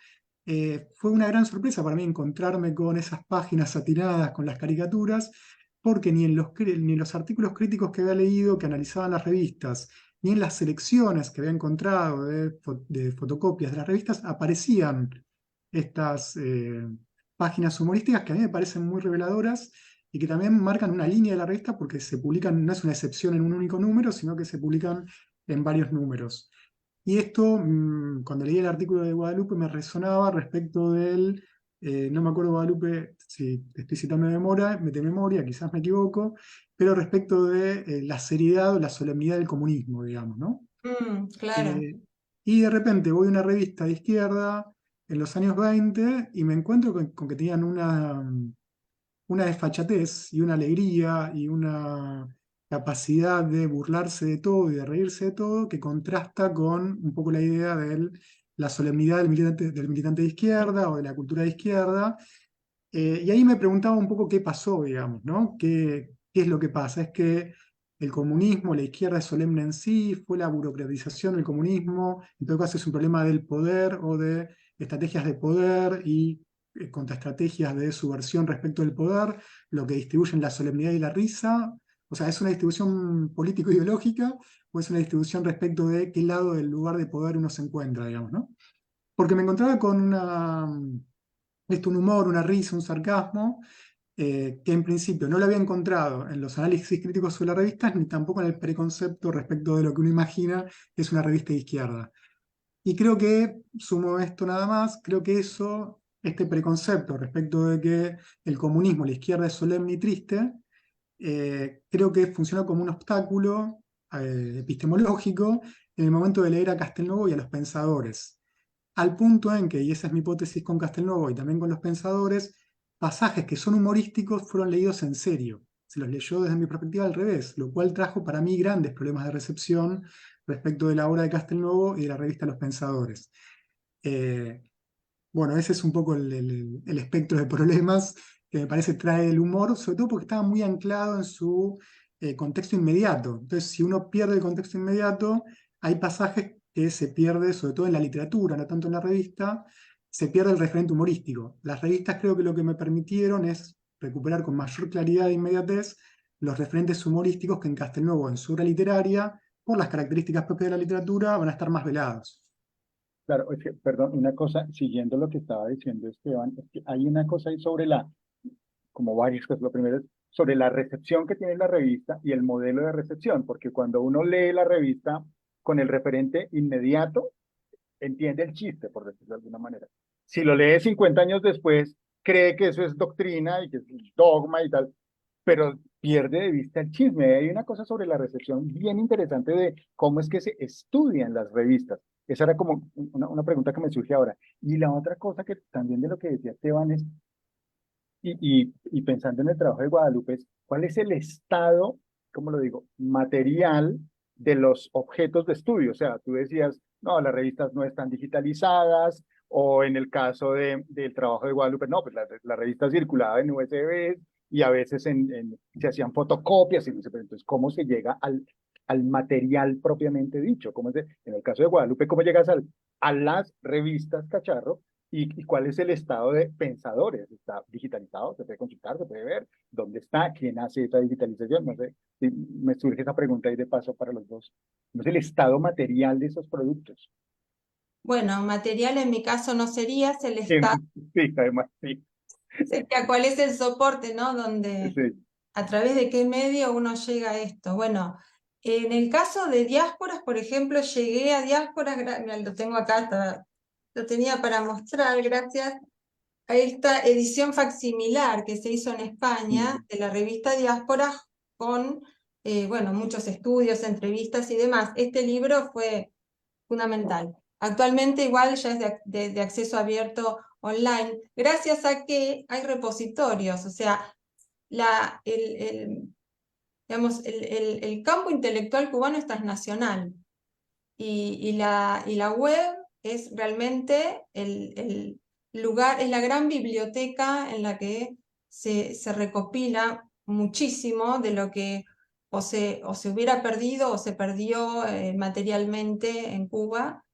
Fue una gran sorpresa para mí encontrarme con esas páginas satinadas, con las caricaturas, porque ni en los artículos críticos que había leído que analizaban las revistas, ni en las selecciones que había encontrado de fotocopias de las revistas aparecían estas páginas humorísticas que a mí me parecen muy reveladoras y que también marcan una línea de la revista porque se publican, no es una excepción en un único número, sino que se publican en varios números. Y esto, cuando leí el artículo de Guadalupe, me resonaba respecto del, no me acuerdo Guadalupe, si estoy citando de memoria, quizás me equivoco, pero respecto de la seriedad o la solemnidad del comunismo, digamos, ¿no? Claro. Eh, y de repente voy a una revista de izquierda en los años 20 y me encuentro con que tenían una desfachatez y una alegría y una capacidad de burlarse de todo y de reírse de todo que contrasta con un poco la idea de la solemnidad del militante de izquierda o de la cultura de izquierda. Y ahí me preguntaba un poco qué pasó, digamos, ¿no? ¿Qué es lo que pasa? ¿Es que el comunismo, la izquierda es solemne en sí? ¿Fue la burocratización del comunismo? En todo caso es un problema del poder o de estrategias de poder y contraestrategias de subversión respecto del poder, lo que distribuyen la solemnidad y la risa. O sea, ¿es una distribución político-ideológica o es una distribución respecto de qué lado del lugar de poder uno se encuentra, digamos, ¿no? Porque me encontraba con un humor, una risa, un sarcasmo, que en principio no lo había encontrado en los análisis críticos sobre las revistas, ni tampoco en el preconcepto respecto de lo que uno imagina que es una revista de izquierda. Y creo que, sumo esto nada más, creo que este preconcepto respecto de que el comunismo, la izquierda es solemne y triste, creo que funcionó como un obstáculo epistemológico en el momento de leer a Castelnuovo y a los pensadores, al punto en que, y esa es mi hipótesis con Castelnuovo y también con los pensadores, pasajes que son humorísticos fueron leídos en serio. Se los leyó desde mi perspectiva al revés, lo cual trajo para mí grandes problemas de recepción respecto de la obra de Castelnuovo y de la revista Los Pensadores. Eh, bueno, ese es un poco el espectro de problemas que me parece trae el humor, sobre todo porque estaba muy anclado en su contexto inmediato. Entonces, si uno pierde el contexto inmediato, hay pasajes que se pierde, sobre todo en la literatura, no tanto en la revista, se pierde el referente humorístico. Las revistas creo que lo que me permitieron es recuperar con mayor claridad e inmediatez los referentes humorísticos que en Castelnuovo, en su obra literaria, por las características propias de la literatura, van a estar más velados. Claro, es que, perdón, una cosa, siguiendo lo que estaba diciendo Esteban, es que hay una cosa ahí sobre como varias cosas. Lo primero es sobre la recepción que tiene la revista y el modelo de recepción, porque cuando uno lee la revista con el referente inmediato, entiende el chiste, por decirlo de alguna manera. Si lo lee 50 años después, cree que eso es doctrina y que es dogma y tal, pero pierde de vista el chisme. Hay una cosa sobre la recepción bien interesante de cómo es que se estudian las revistas. Esa era como una pregunta que me surge ahora. Y la otra cosa que también de lo que decía Esteban es, y pensando en el trabajo de Guadalupe, es cuál es el estado, ¿cómo lo digo?, material de los objetos de estudio. O sea, tú decías, no, las revistas no están digitalizadas, o en el caso del trabajo de Guadalupe, no, pues la revista circulaba en USB y a veces se hacían fotocopias, y dice, pero entonces, ¿cómo se llega al material propiamente dicho? En el caso de Guadalupe, ¿cómo llegas a las revistas cacharro? ¿Y cuál es el estado de pensadores? ¿Está digitalizado? ¿Se puede consultar? ¿Se puede ver? ¿Dónde está? ¿Quién hace esa digitalización? No sé, me surge esa pregunta ahí de paso para los dos. ¿No es el estado material de esos productos? Bueno, material en mi caso no sería, se le Sí, está, sí, además, sí, sería cuál es el soporte, ¿no? Donde, sí. a través de qué medio uno llega a esto. Bueno, en el caso de diásporas, por ejemplo, llegué a diásporas, mira, lo tengo acá, lo tenía para mostrar, gracias a esta edición facsimilar que se hizo en España de la revista Diáspora con, bueno, muchos estudios, entrevistas y demás. Este libro fue fundamental. Actualmente igual ya es de acceso abierto online, gracias a que hay repositorios, o sea, digamos, el campo intelectual cubano es transnacional y la web es realmente el lugar, es la gran biblioteca en la que se recopila muchísimo de lo que o se hubiera perdido o se perdió materialmente en Cuba,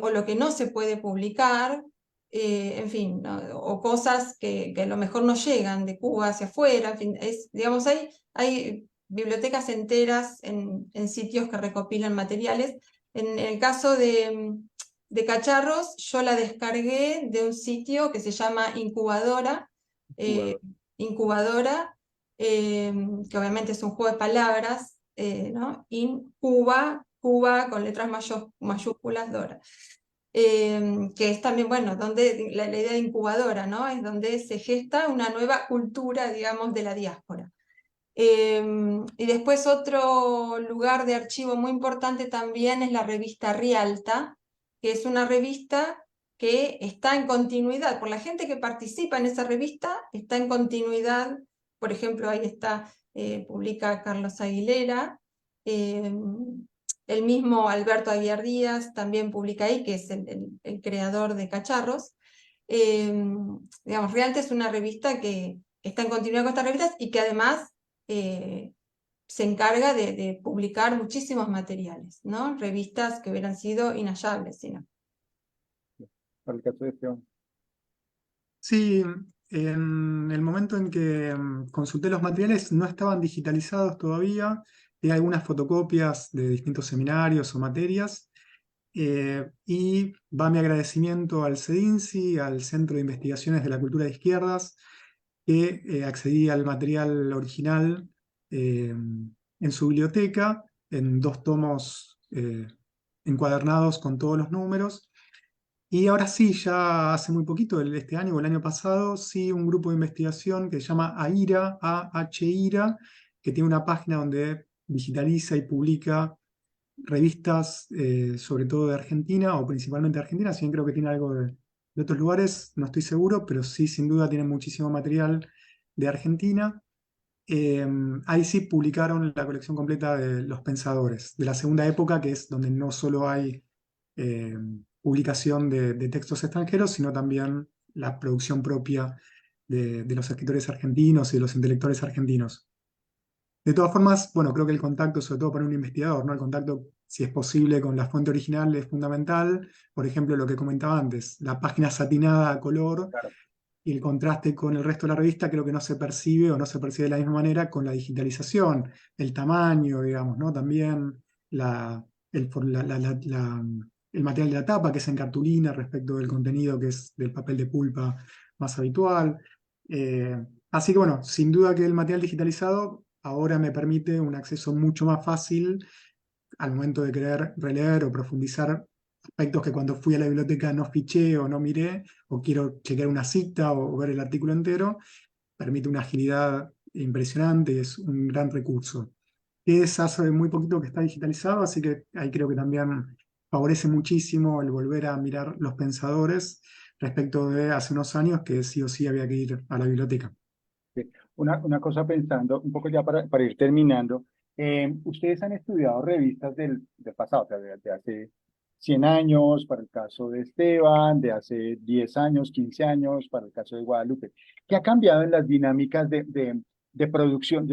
o lo que no se puede publicar, en fin, ¿no? O cosas que a lo mejor no llegan de Cuba hacia afuera, en fin, digamos, hay bibliotecas enteras en sitios que recopilan materiales. En el caso de Cacharros, yo la descargué de un sitio que se llama Incubadora, eh, Jugador. Incubadora, que obviamente es un juego de palabras, ¿no? Incuba, Cuba con letras mayúsculas, Dora. Que es también, bueno, donde la idea de incubadora, ¿no? Es donde se gesta una nueva cultura, digamos, de la diáspora. Y después otro lugar de archivo muy importante también es la revista Rialta, que es una revista que está en continuidad, por la gente que participa en esa revista, está en continuidad. Por ejemplo, ahí está, publica Carlos Aguilera, el mismo Alberto Aguiar Díaz también publica ahí, que es el creador de Cacharros. Digamos, Rialta es una revista que está en continuidad con estas revistas y que además se encarga de publicar muchísimos materiales, ¿no? Revistas que hubieran sido inhallables, sino. Para el caso de Esteban. Sí, en el momento en que consulté los materiales no estaban digitalizados todavía, hay algunas fotocopias de distintos seminarios o materias, y va mi agradecimiento al CEDINSI, al Centro de Investigaciones de la Cultura de Izquierdas, que accedí al material original en su biblioteca, en 2 tomos encuadernados con todos los números. Y ahora sí, ya hace muy poquito, este año o el año pasado, sí, un grupo de investigación que se llama AIRA, AHIRA, que tiene una página donde digitaliza y publica revistas, sobre todo de Argentina, o principalmente de Argentina, si bien creo que tiene algo de otros lugares, no estoy seguro, pero sí, sin duda, tiene muchísimo material de Argentina. Ahí sí publicaron la colección completa de Los Pensadores, de la segunda época, que es donde no solo hay eh, publicación de textos extranjeros, sino también la producción propia de los escritores argentinos y de los intelectuales argentinos. De todas formas, bueno, creo que el contacto, sobre todo para un investigador, ¿no? El contacto, si es posible, con la fuente original es fundamental. Por ejemplo, lo que comentaba antes, la página satinada a color Claro. y el contraste con el resto de la revista creo que no se percibe o no se percibe de la misma manera con la digitalización, el tamaño, digamos, ¿no? También la, el, for- la- el material de la tapa, que es en cartulina, respecto del contenido que es del papel de pulpa más habitual. Eh, Así que bueno, sin duda que el material digitalizado ahora me permite un acceso mucho más fácil al momento de querer releer o profundizar aspectos que cuando fui a la biblioteca no fiché o no miré, o quiero chequear una cita o ver el artículo entero, permite una agilidad impresionante y es un gran recurso. Es hace muy poquito que está digitalizado, así que ahí creo que también favorece muchísimo el volver a mirar los pensadores respecto de hace unos años que sí o sí había que ir a la biblioteca. Sí. Una cosa pensando, un poco ya para ir terminando, ustedes han estudiado revistas del pasado, o sea, de hace 100 años, para el caso de Esteban, de hace 10 años, 15 años, para el caso de Guadalupe. ¿Qué ha cambiado en las dinámicas de producción?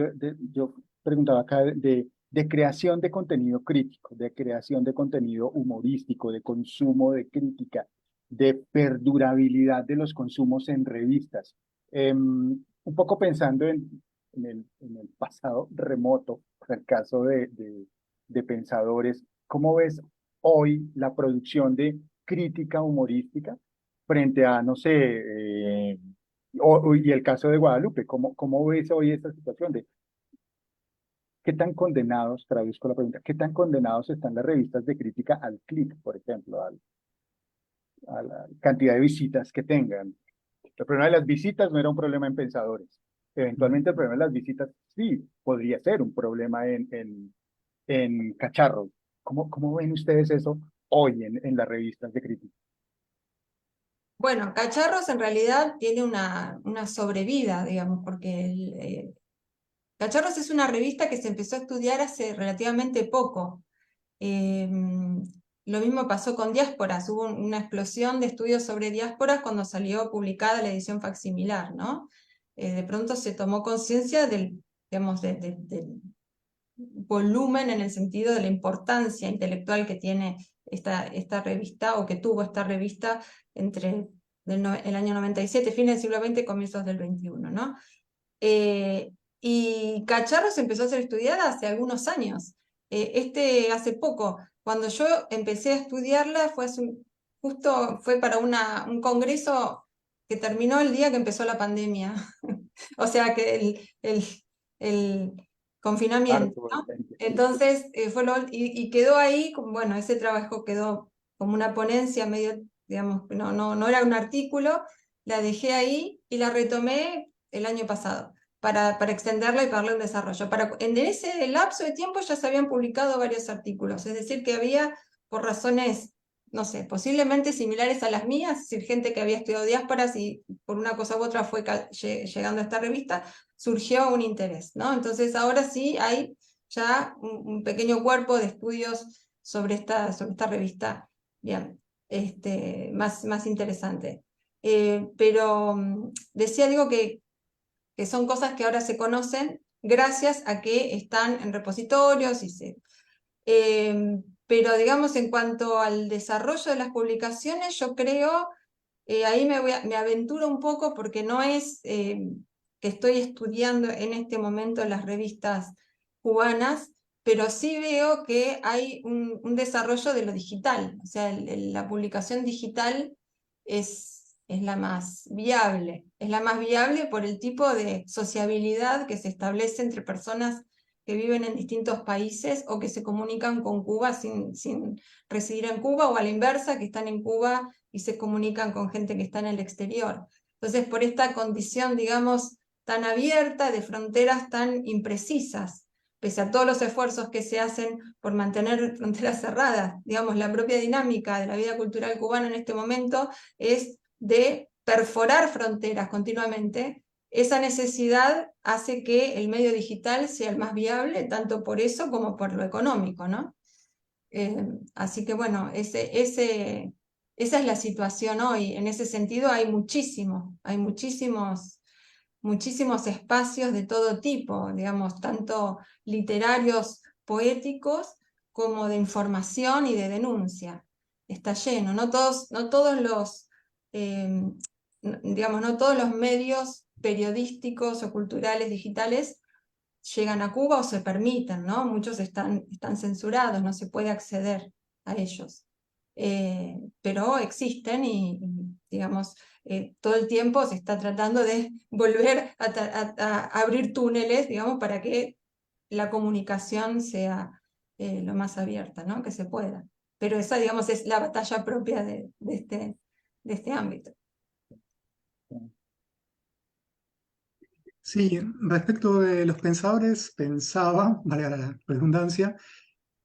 Yo preguntaba acá de creación de contenido crítico, de creación de contenido humorístico, de consumo de crítica, de perdurabilidad de los consumos en revistas. Un poco pensando en el pasado remoto, en el caso de pensadores, ¿cómo ves hoy la producción de crítica humorística frente a, no sé, y el caso de Guadalupe? ¿Cómo ves hoy esta situación de qué tan condenados, traduzco la pregunta, qué tan condenados están las revistas de crítica al clic, por ejemplo, a la cantidad de visitas que tengan? El problema de las visitas no era un problema en pensadores. Eventualmente el problema de las visitas sí podría ser un problema en cacharros. ¿Cómo ven ustedes eso hoy en las revistas de crítica? Bueno, Cacharros en realidad tiene una sobrevida, digamos, porque Cacharros es una revista que se empezó a estudiar hace relativamente poco. Lo mismo pasó con Diásporas, hubo una explosión de estudios sobre diásporas cuando salió publicada la edición facsimilar, ¿no? De pronto se tomó conciencia digamos, del volumen en el sentido de la importancia intelectual que tiene esta revista, o que tuvo esta revista entre el año 97, fines del siglo XX, comienzos del XXI, ¿no? Y Cacharros empezó a ser estudiada hace algunos años. Hace poco, cuando yo empecé a estudiarla, justo fue para un congreso que terminó el día que empezó la pandemia. O sea que el confinamiento, Harto, ¿no? evidente. Entonces, y quedó ahí, bueno, ese trabajo quedó como una ponencia medio, digamos, no era un artículo, la dejé ahí y la retomé el año pasado para extenderla y para darle un desarrollo. En ese lapso de tiempo ya se habían publicado varios artículos, es decir, que había, por razones, no sé, posiblemente similares a las mías, es decir, gente que había estudiado diásporas y por una cosa u otra fue llegando a esta revista, surgió un interés, ¿no? Entonces ahora sí hay ya un pequeño cuerpo de estudios sobre esta revista, bien, más interesante. Pero decía, digo que son cosas que ahora se conocen gracias a que están en repositorios pero digamos, en cuanto al desarrollo de las publicaciones, yo creo, ahí me aventuro un poco porque no es que estoy estudiando en este momento las revistas cubanas, pero sí veo que hay un desarrollo de lo digital, o sea, la publicación digital es la más viable por el tipo de sociabilidad que se establece entre personas que viven en distintos países o que se comunican con Cuba sin residir en Cuba, o a la inversa, que están en Cuba y se comunican con gente que está en el exterior. Entonces, por esta condición, digamos, tan abierta, de fronteras tan imprecisas, pese a todos los esfuerzos que se hacen por mantener fronteras cerradas. Digamos, la propia dinámica de la vida cultural cubana en este momento es de perforar fronteras continuamente. Esa necesidad hace que el medio digital sea el más viable, tanto por eso como por lo económico, ¿no? Así que bueno, esa es la situación hoy. En ese sentido hay muchísimos espacios de todo tipo, digamos, tanto literarios, poéticos, como de información y de denuncia. Está lleno, no todos los, digamos, no todos los medios periodísticos o culturales digitales llegan a Cuba o se permiten, ¿no? Muchos están censurados, no se puede acceder a ellos. Pero existen digamos, todo el tiempo se está tratando de volver a abrir túneles, digamos, para que la comunicación sea lo más abierta, ¿no? Que se pueda. Pero esa, digamos, es la batalla propia de este ámbito. Sí, respecto de los pensadores, pensaba, valga la redundancia,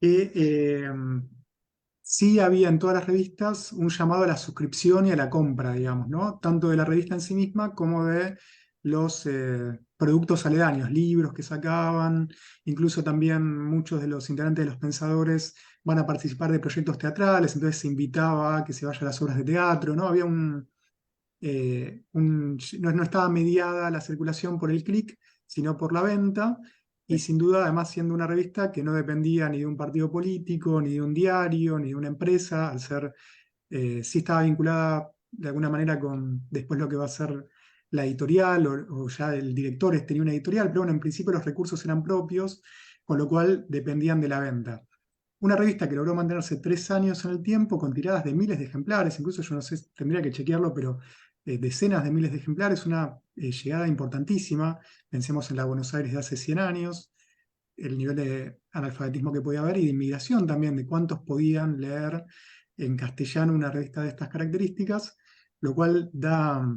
que sí había en todas las revistas un llamado a la suscripción y a la compra, digamos, ¿no? Tanto de la revista en sí misma como de los productos aledaños, libros que sacaban, incluso también muchos de los integrantes de los pensadores van a participar de proyectos teatrales, entonces se invitaba a que se vaya a las obras de teatro, ¿no? Había no estaba mediada la circulación por el clic, sino por la venta, y sin duda, además, siendo una revista que no dependía ni de un partido político, ni de un diario, ni de una empresa, al ser, sí estaba vinculada de alguna manera con después lo que va a ser la editorial, o ya el director tenía una editorial, pero bueno, en principio los recursos eran propios, con lo cual dependían de la venta. Una revista que logró mantenerse 3 años en el tiempo, con tiradas de miles de ejemplares, incluso yo no sé, tendría que chequearlo, pero decenas de miles de ejemplares, una llegada importantísima. Pensemos en la Buenos Aires de hace 100 años, el nivel de analfabetismo que podía haber y de inmigración también, de cuántos podían leer en castellano una revista de estas características, lo cual da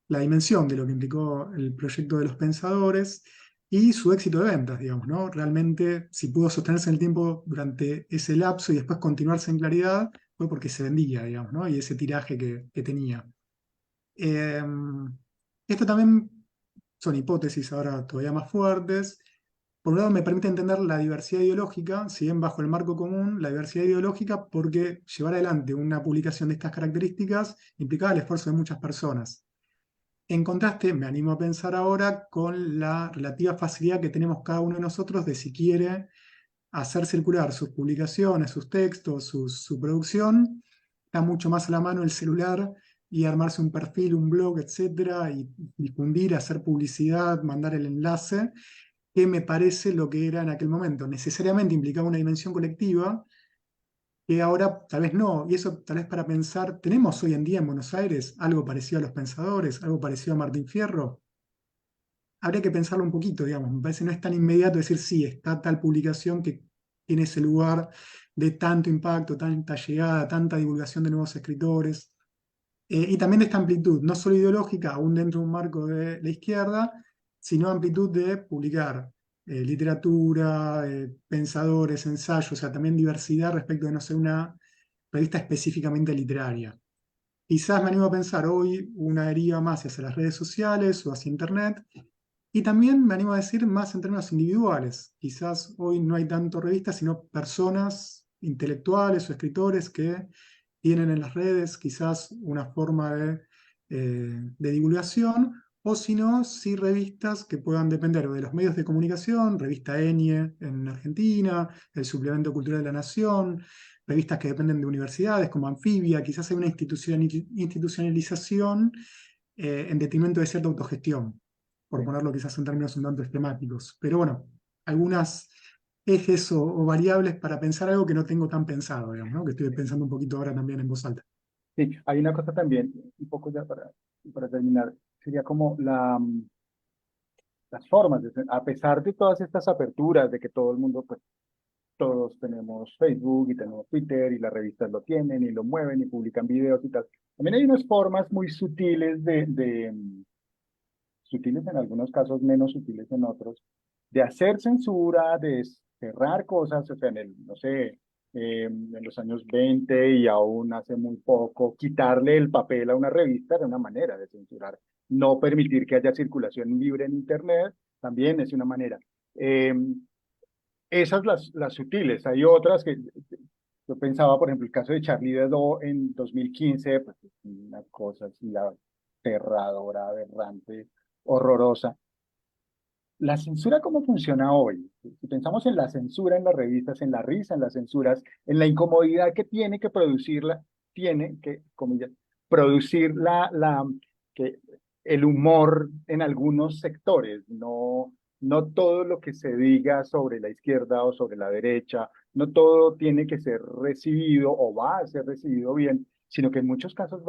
la dimensión de lo que implicó el proyecto de los pensadores y su éxito de ventas, digamos, ¿no? Realmente, si pudo sostenerse en el tiempo durante ese lapso y después continuarse en Claridad, fue porque se vendía, digamos, ¿no? Y ese tiraje que tenía. Eh, Esto también son hipótesis ahora todavía más fuertes. Por un lado, me permite entender la diversidad ideológica, si bien bajo el marco común, la diversidad ideológica, porque llevar adelante una publicación de estas características implicaba el esfuerzo de muchas personas. En contraste, me animo a pensar ahora con la relativa facilidad que tenemos cada uno de nosotros de si quiere hacer circular sus publicaciones, sus textos, su producción, está mucho más a la mano el celular y armarse un perfil, un blog, etcétera, y difundir, hacer publicidad, mandar el enlace, que me parece lo que era en aquel momento. Necesariamente implicaba una dimensión colectiva que ahora tal vez no, y eso tal vez para pensar, ¿tenemos hoy en día en Buenos Aires algo parecido a los pensadores, algo parecido a Martín Fierro? Habría que pensarlo un poquito, digamos, me parece no es tan inmediato decir sí, está tal publicación que tiene ese lugar de tanto impacto, tanta llegada, tanta divulgación de nuevos escritores, y también de esta amplitud, no solo ideológica, aún dentro de un marco de la izquierda, sino amplitud de publicar literatura, pensadores, ensayos, o sea, también diversidad respecto de no ser una revista específicamente literaria. Quizás me animo a pensar hoy una deriva más hacia las redes sociales o hacia Internet, y también me animo a decir más en términos individuales. Quizás hoy no hay tanto revistas, sino personas intelectuales o escritores que tienen en las redes quizás una forma de divulgación, o si no, sí revistas que puedan depender de los medios de comunicación, revista ENIE en Argentina, el Suplemento Cultural de la Nación, revistas que dependen de universidades como Anfibia, quizás hay una institucionalización en detrimento de cierta autogestión, por ponerlo quizás en términos un tanto esquemáticos. Pero bueno, algunas ejes o variables para pensar algo que no tengo tan pensado, digamos, ¿no? Que estoy pensando un poquito ahora también en voz alta. Sí, hay una cosa también, un poco ya para terminar, sería como las formas, a pesar de todas estas aperturas, de que todo el mundo, pues todos tenemos Facebook y tenemos Twitter y las revistas lo tienen y lo mueven y publican videos y tal. También hay unas formas muy sutiles sutiles en algunos casos, menos sutiles en otros, de hacer censura, de cerrar cosas, o sea, no sé, en los años 20 y aún hace muy poco, quitarle el papel a una revista era una manera de censurar. No permitir que haya circulación libre en Internet también es una manera. Eh, Esas las sutiles. Hay otras que yo pensaba, por ejemplo, el caso de Charlie Hebdo en 2015, pues es una cosa así aterradora, aberrante, horrorosa. La censura, ¿cómo funciona hoy? Si pensamos en la censura en las revistas, en la risa, en las censuras, en la incomodidad que tiene que producirla, tiene que, comillas, producir que el humor en algunos sectores, no todo lo que se diga sobre la izquierda o sobre la derecha, no todo tiene que ser recibido o va a ser recibido bien, sino que en muchos casos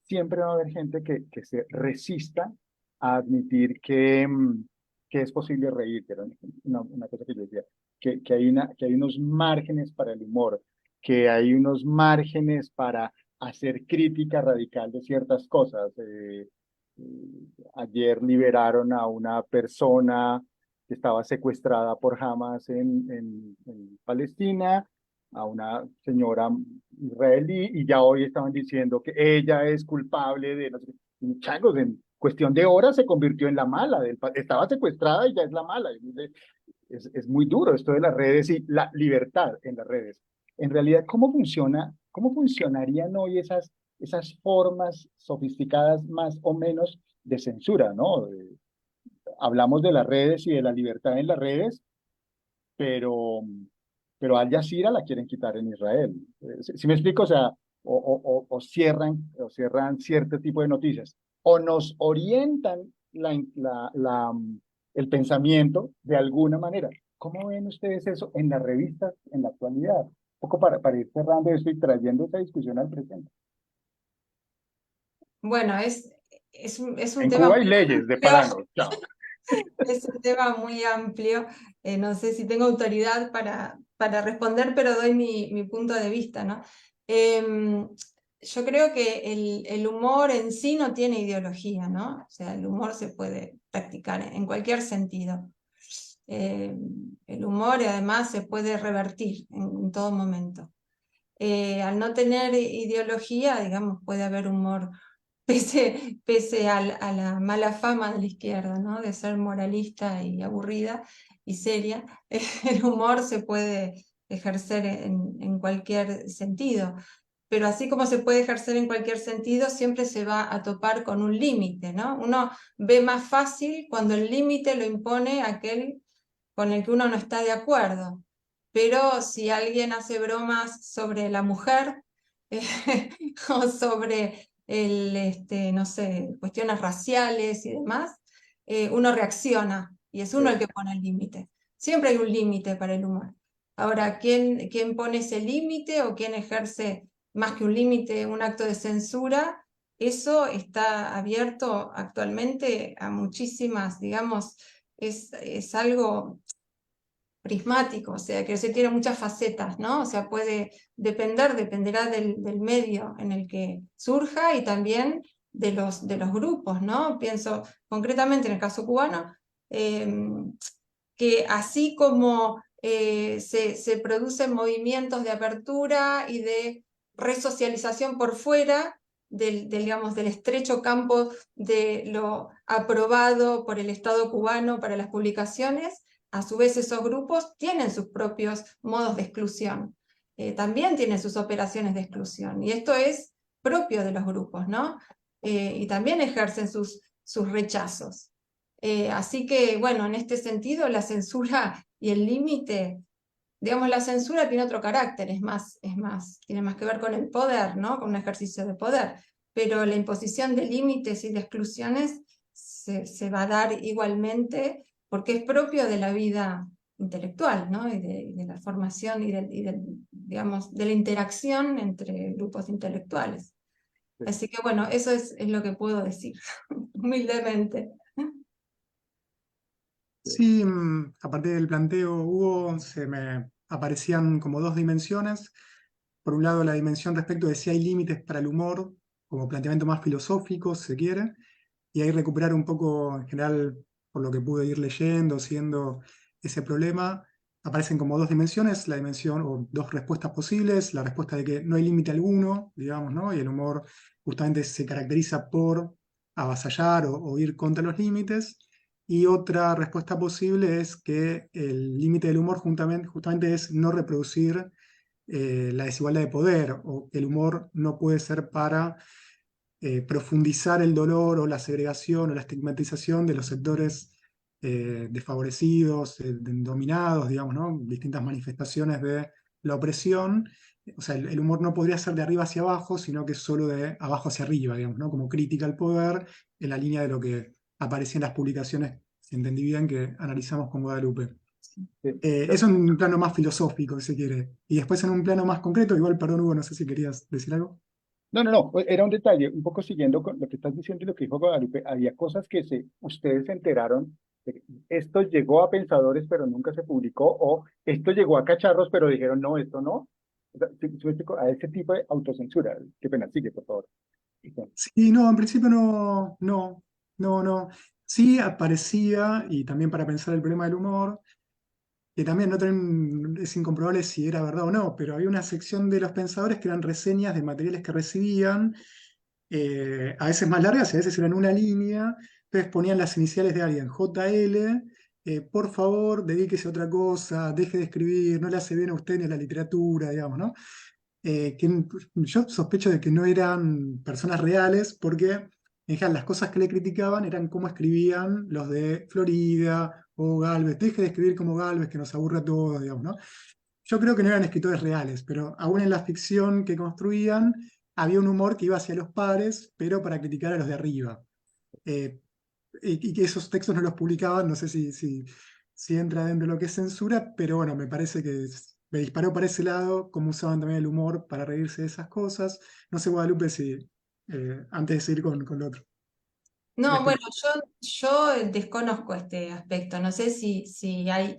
siempre va a haber gente que se resista a admitir que es posible reír, que era una cosa que yo decía, que hay unos márgenes para el humor, que hay unos márgenes para hacer crítica radical de ciertas cosas. Ayer liberaron a una persona que estaba secuestrada por Hamas en Palestina, a una señora israelí, y ya hoy estaban diciendo que ella es culpable de, no sé, changos, en cuestión de horas se convirtió en la mala, estaba secuestrada y ya es la mala. Es muy duro esto de las redes y la libertad en las redes. En realidad, cómo funcionarían hoy esas formas sofisticadas más o menos de censura, ¿no? Hablamos de las redes y de la libertad en las redes, pero, pero Al Jazeera la quieren quitar en Israel. ¿Sí me explico? O sea, o cierran cierto tipo de noticias, o nos orientan el pensamiento de alguna manera. ¿Cómo ven ustedes eso en las revistas en la actualidad? Un poco para ir cerrando esto y trayendo esta discusión al presente. Bueno, es un En tema Cuba hay muy leyes de amplio. paganos. Chao. Es un tema muy amplio. No sé si tengo autoridad para responder, pero doy mi punto de vista, ¿no? Em, yo creo que el humor en sí no tiene ideología, ¿no? O sea, el humor se puede practicar en cualquier sentido. El humor además se puede revertir en todo momento. Al no tener ideología, digamos, puede haber humor pese a la mala fama de la izquierda, ¿no? De ser moralista y aburrida y seria, el humor se puede ejercer en cualquier sentido. Pero así como se puede ejercer en cualquier sentido, siempre se va a topar con un límite, ¿no? Uno ve más fácil cuando el límite lo impone aquel con el que uno no está de acuerdo. Pero si alguien hace bromas sobre la mujer o sobre no sé, cuestiones raciales y demás, uno reacciona y es uno el que pone el límite. Siempre hay un límite para el humor. Ahora, ¿quién pone ese límite o quién ejerce más que un límite, un acto de censura? Eso está abierto actualmente a muchísimas, digamos, es algo prismático, o sea, que se tiene muchas facetas, ¿no? O sea, dependerá del medio en el que surja y también de los grupos, ¿no? Pienso concretamente en el caso cubano, que así como se producen movimientos de apertura y de resocialización por fuera digamos, del estrecho campo de lo aprobado por el Estado cubano para las publicaciones, a su vez esos grupos tienen sus propios modos de exclusión, también tienen sus operaciones de exclusión, y esto es propio de los grupos, ¿no? Y también ejercen sus rechazos. Así que, bueno, en este sentido, la censura y el límite, digamos, la censura tiene otro carácter, tiene más que ver con el poder, ¿no? Con un ejercicio de poder, pero la imposición de límites y de exclusiones se va a dar igualmente porque es propio de la vida intelectual, ¿no? Y de la formación digamos, de la interacción entre grupos intelectuales. Sí. Así que, bueno, eso es lo que puedo decir, humildemente. Sí, a partir del planteo, Hugo, se me aparecían como dos dimensiones. Por un lado, la dimensión respecto de si hay límites para el humor, como planteamiento más filosófico, si se quiere, y ahí recuperar un poco, en general, por lo que pude ir leyendo, siendo ese problema, aparecen como dos dimensiones, la dimensión o dos respuestas posibles, la respuesta de que no hay límite alguno, digamos, ¿no? Y el humor justamente se caracteriza por avasallar o ir contra los límites. Y otra respuesta posible es que el límite del humor justamente es no reproducir la desigualdad de poder, o que el humor no puede ser para profundizar el dolor o la segregación o la estigmatización de los sectores desfavorecidos, dominados, digamos, ¿no? Distintas manifestaciones de la opresión. O sea, el humor no podría ser de arriba hacia abajo, sino que solo de abajo hacia arriba, digamos, ¿no? Como crítica al poder, en la línea de lo que aparecía en las publicaciones, si entendí bien, que analizamos con Guadalupe. Sí. Eso en un plano más filosófico, si se quiere. Y después en un plano más concreto, igual, perdón, Hugo, no sé si querías decir algo. No, no, no, era un detalle, un poco siguiendo con lo que estás diciendo y lo que dijo Guadalupe, había cosas que ustedes se enteraron, de que esto llegó a Pensadores pero nunca se publicó, o esto llegó a Cacharros pero dijeron no, esto no. O sea, ¿sí me explico? A ese tipo de autocensura. Qué pena, sigue, por favor. Sí, Sí, no, en principio no. Sí aparecía, y también para pensar el problema del humor, que también es incomprobable si era verdad o no, pero había una sección de los pensadores que eran reseñas de materiales que recibían, a veces más largas y a veces eran una línea, entonces ponían las iniciales de alguien, JL, por favor, dedíquese a otra cosa, deje de escribir, no le hace bien a usted ni a la literatura, digamos, ¿no? Que yo sospecho de que no eran personas reales, porque en general las cosas que le criticaban eran cómo escribían los de Florida o Galvez. Deje de escribir como Galvez, que nos aburre a todos, digamos, ¿no? Yo creo que no eran escritores reales, pero aún en la ficción que construían había un humor que iba hacia los pares, pero para criticar a los de arriba. Eh, y que esos textos no los publicaban, no sé si entra dentro de lo que es censura, pero bueno, me parece que me disparó para ese lado, cómo usaban también el humor para reírse de esas cosas. No sé, Guadalupe, si antes de seguir con lo otro. No, bueno, Respecto. yo desconozco este aspecto, no sé si hay,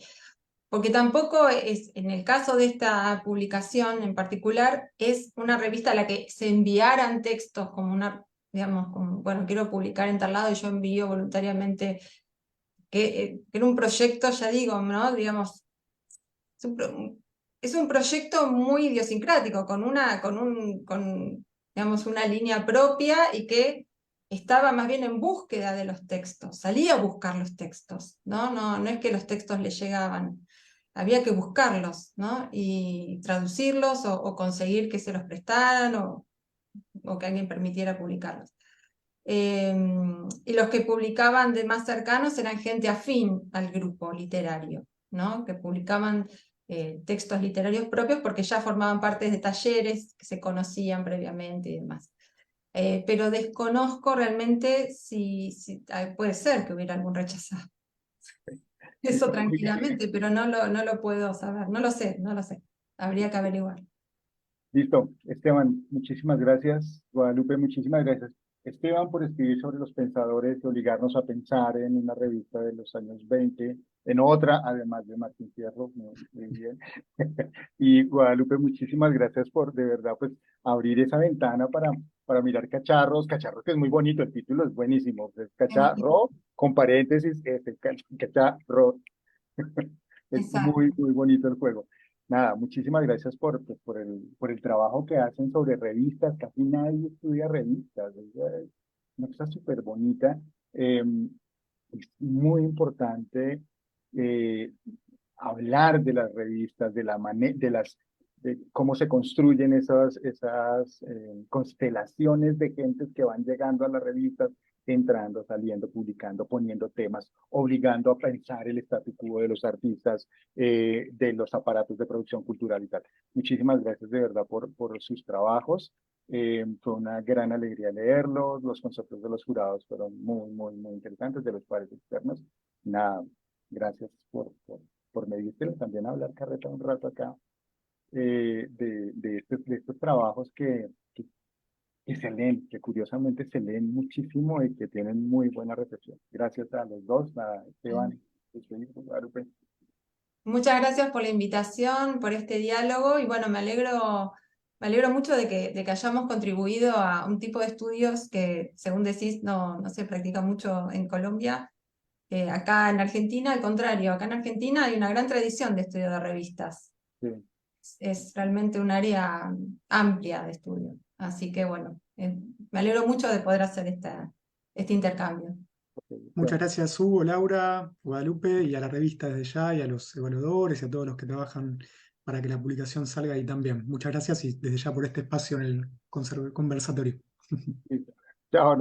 porque tampoco es, en el caso de esta publicación en particular, es una revista a la que se enviaran textos como una, digamos, como, bueno, quiero publicar en tal lado y yo envío voluntariamente, que era un proyecto, ya digo, ¿no? Digamos, es es un proyecto muy idiosincrático, digamos, una línea propia y que estaba más bien en búsqueda de los textos, salía a buscar los textos, ¿no? No es que los textos le llegaban, había que buscarlos, ¿no? Y traducirlos o conseguir que se los prestaran o que alguien permitiera publicarlos. Y los que publicaban de más cercanos eran gente afín al grupo literario, ¿no? Que publicaban textos literarios propios porque ya formaban parte de talleres que se conocían previamente y demás. Pero desconozco realmente puede ser que hubiera algún rechazado. Eso tranquilamente, pero no lo puedo saber, no lo sé. Habría que averiguar. listo, Esteban, muchísimas gracias. Guadalupe, muchísimas gracias. Esteban, por escribir sobre los pensadores y obligarnos a pensar en una revista de los años 20, en otra, además de Martín Fierro, muy bien. Y Guadalupe, muchísimas gracias por de verdad pues abrir esa ventana para mirar cacharros, cacharros que es muy bonito, el título es buenísimo, es cacharro con paréntesis, cacharro. Es muy, Exacto. muy bonito el juego. Nada, muchísimas gracias pues, por el trabajo que hacen sobre revistas. Casi nadie estudia revistas. Es una cosa súper bonita. Es muy importante eh, hablar de las revistas, de cómo se construyen esas constelaciones de gentes que van llegando a las revistas, entrando, saliendo, publicando, poniendo temas, obligando a pensar el statu quo de los artistas, de los aparatos de producción cultural y tal. Muchísimas gracias de verdad por sus trabajos. Fue una gran alegría leerlos. Los conceptos de los jurados fueron muy, muy, muy interesantes, de los pares externos. Nada, gracias por medírselo, también hablar carreta un rato acá de estos trabajos que se leen, que curiosamente se leen muchísimo y que tienen muy buena recepción. Gracias a los dos, a Esteban, Guadalupe. Muchas gracias por la invitación, por este diálogo y bueno, me alegro mucho de que hayamos contribuido a un tipo de estudios que, según decís, no se practica mucho en Colombia. Acá en Argentina, al contrario, acá en Argentina hay una gran tradición de estudio de revistas. Sí, Es realmente un área amplia de estudio. Así que bueno, me alegro mucho de poder hacer este intercambio. ok, Muchas bueno, gracias, Hugo, Laura, Guadalupe, y a la revista desde ya, y a los evaluadores, y a todos los que trabajan para que la publicación salga ahí también. Muchas gracias y desde ya por este espacio en el conversatorio. listo. Chao.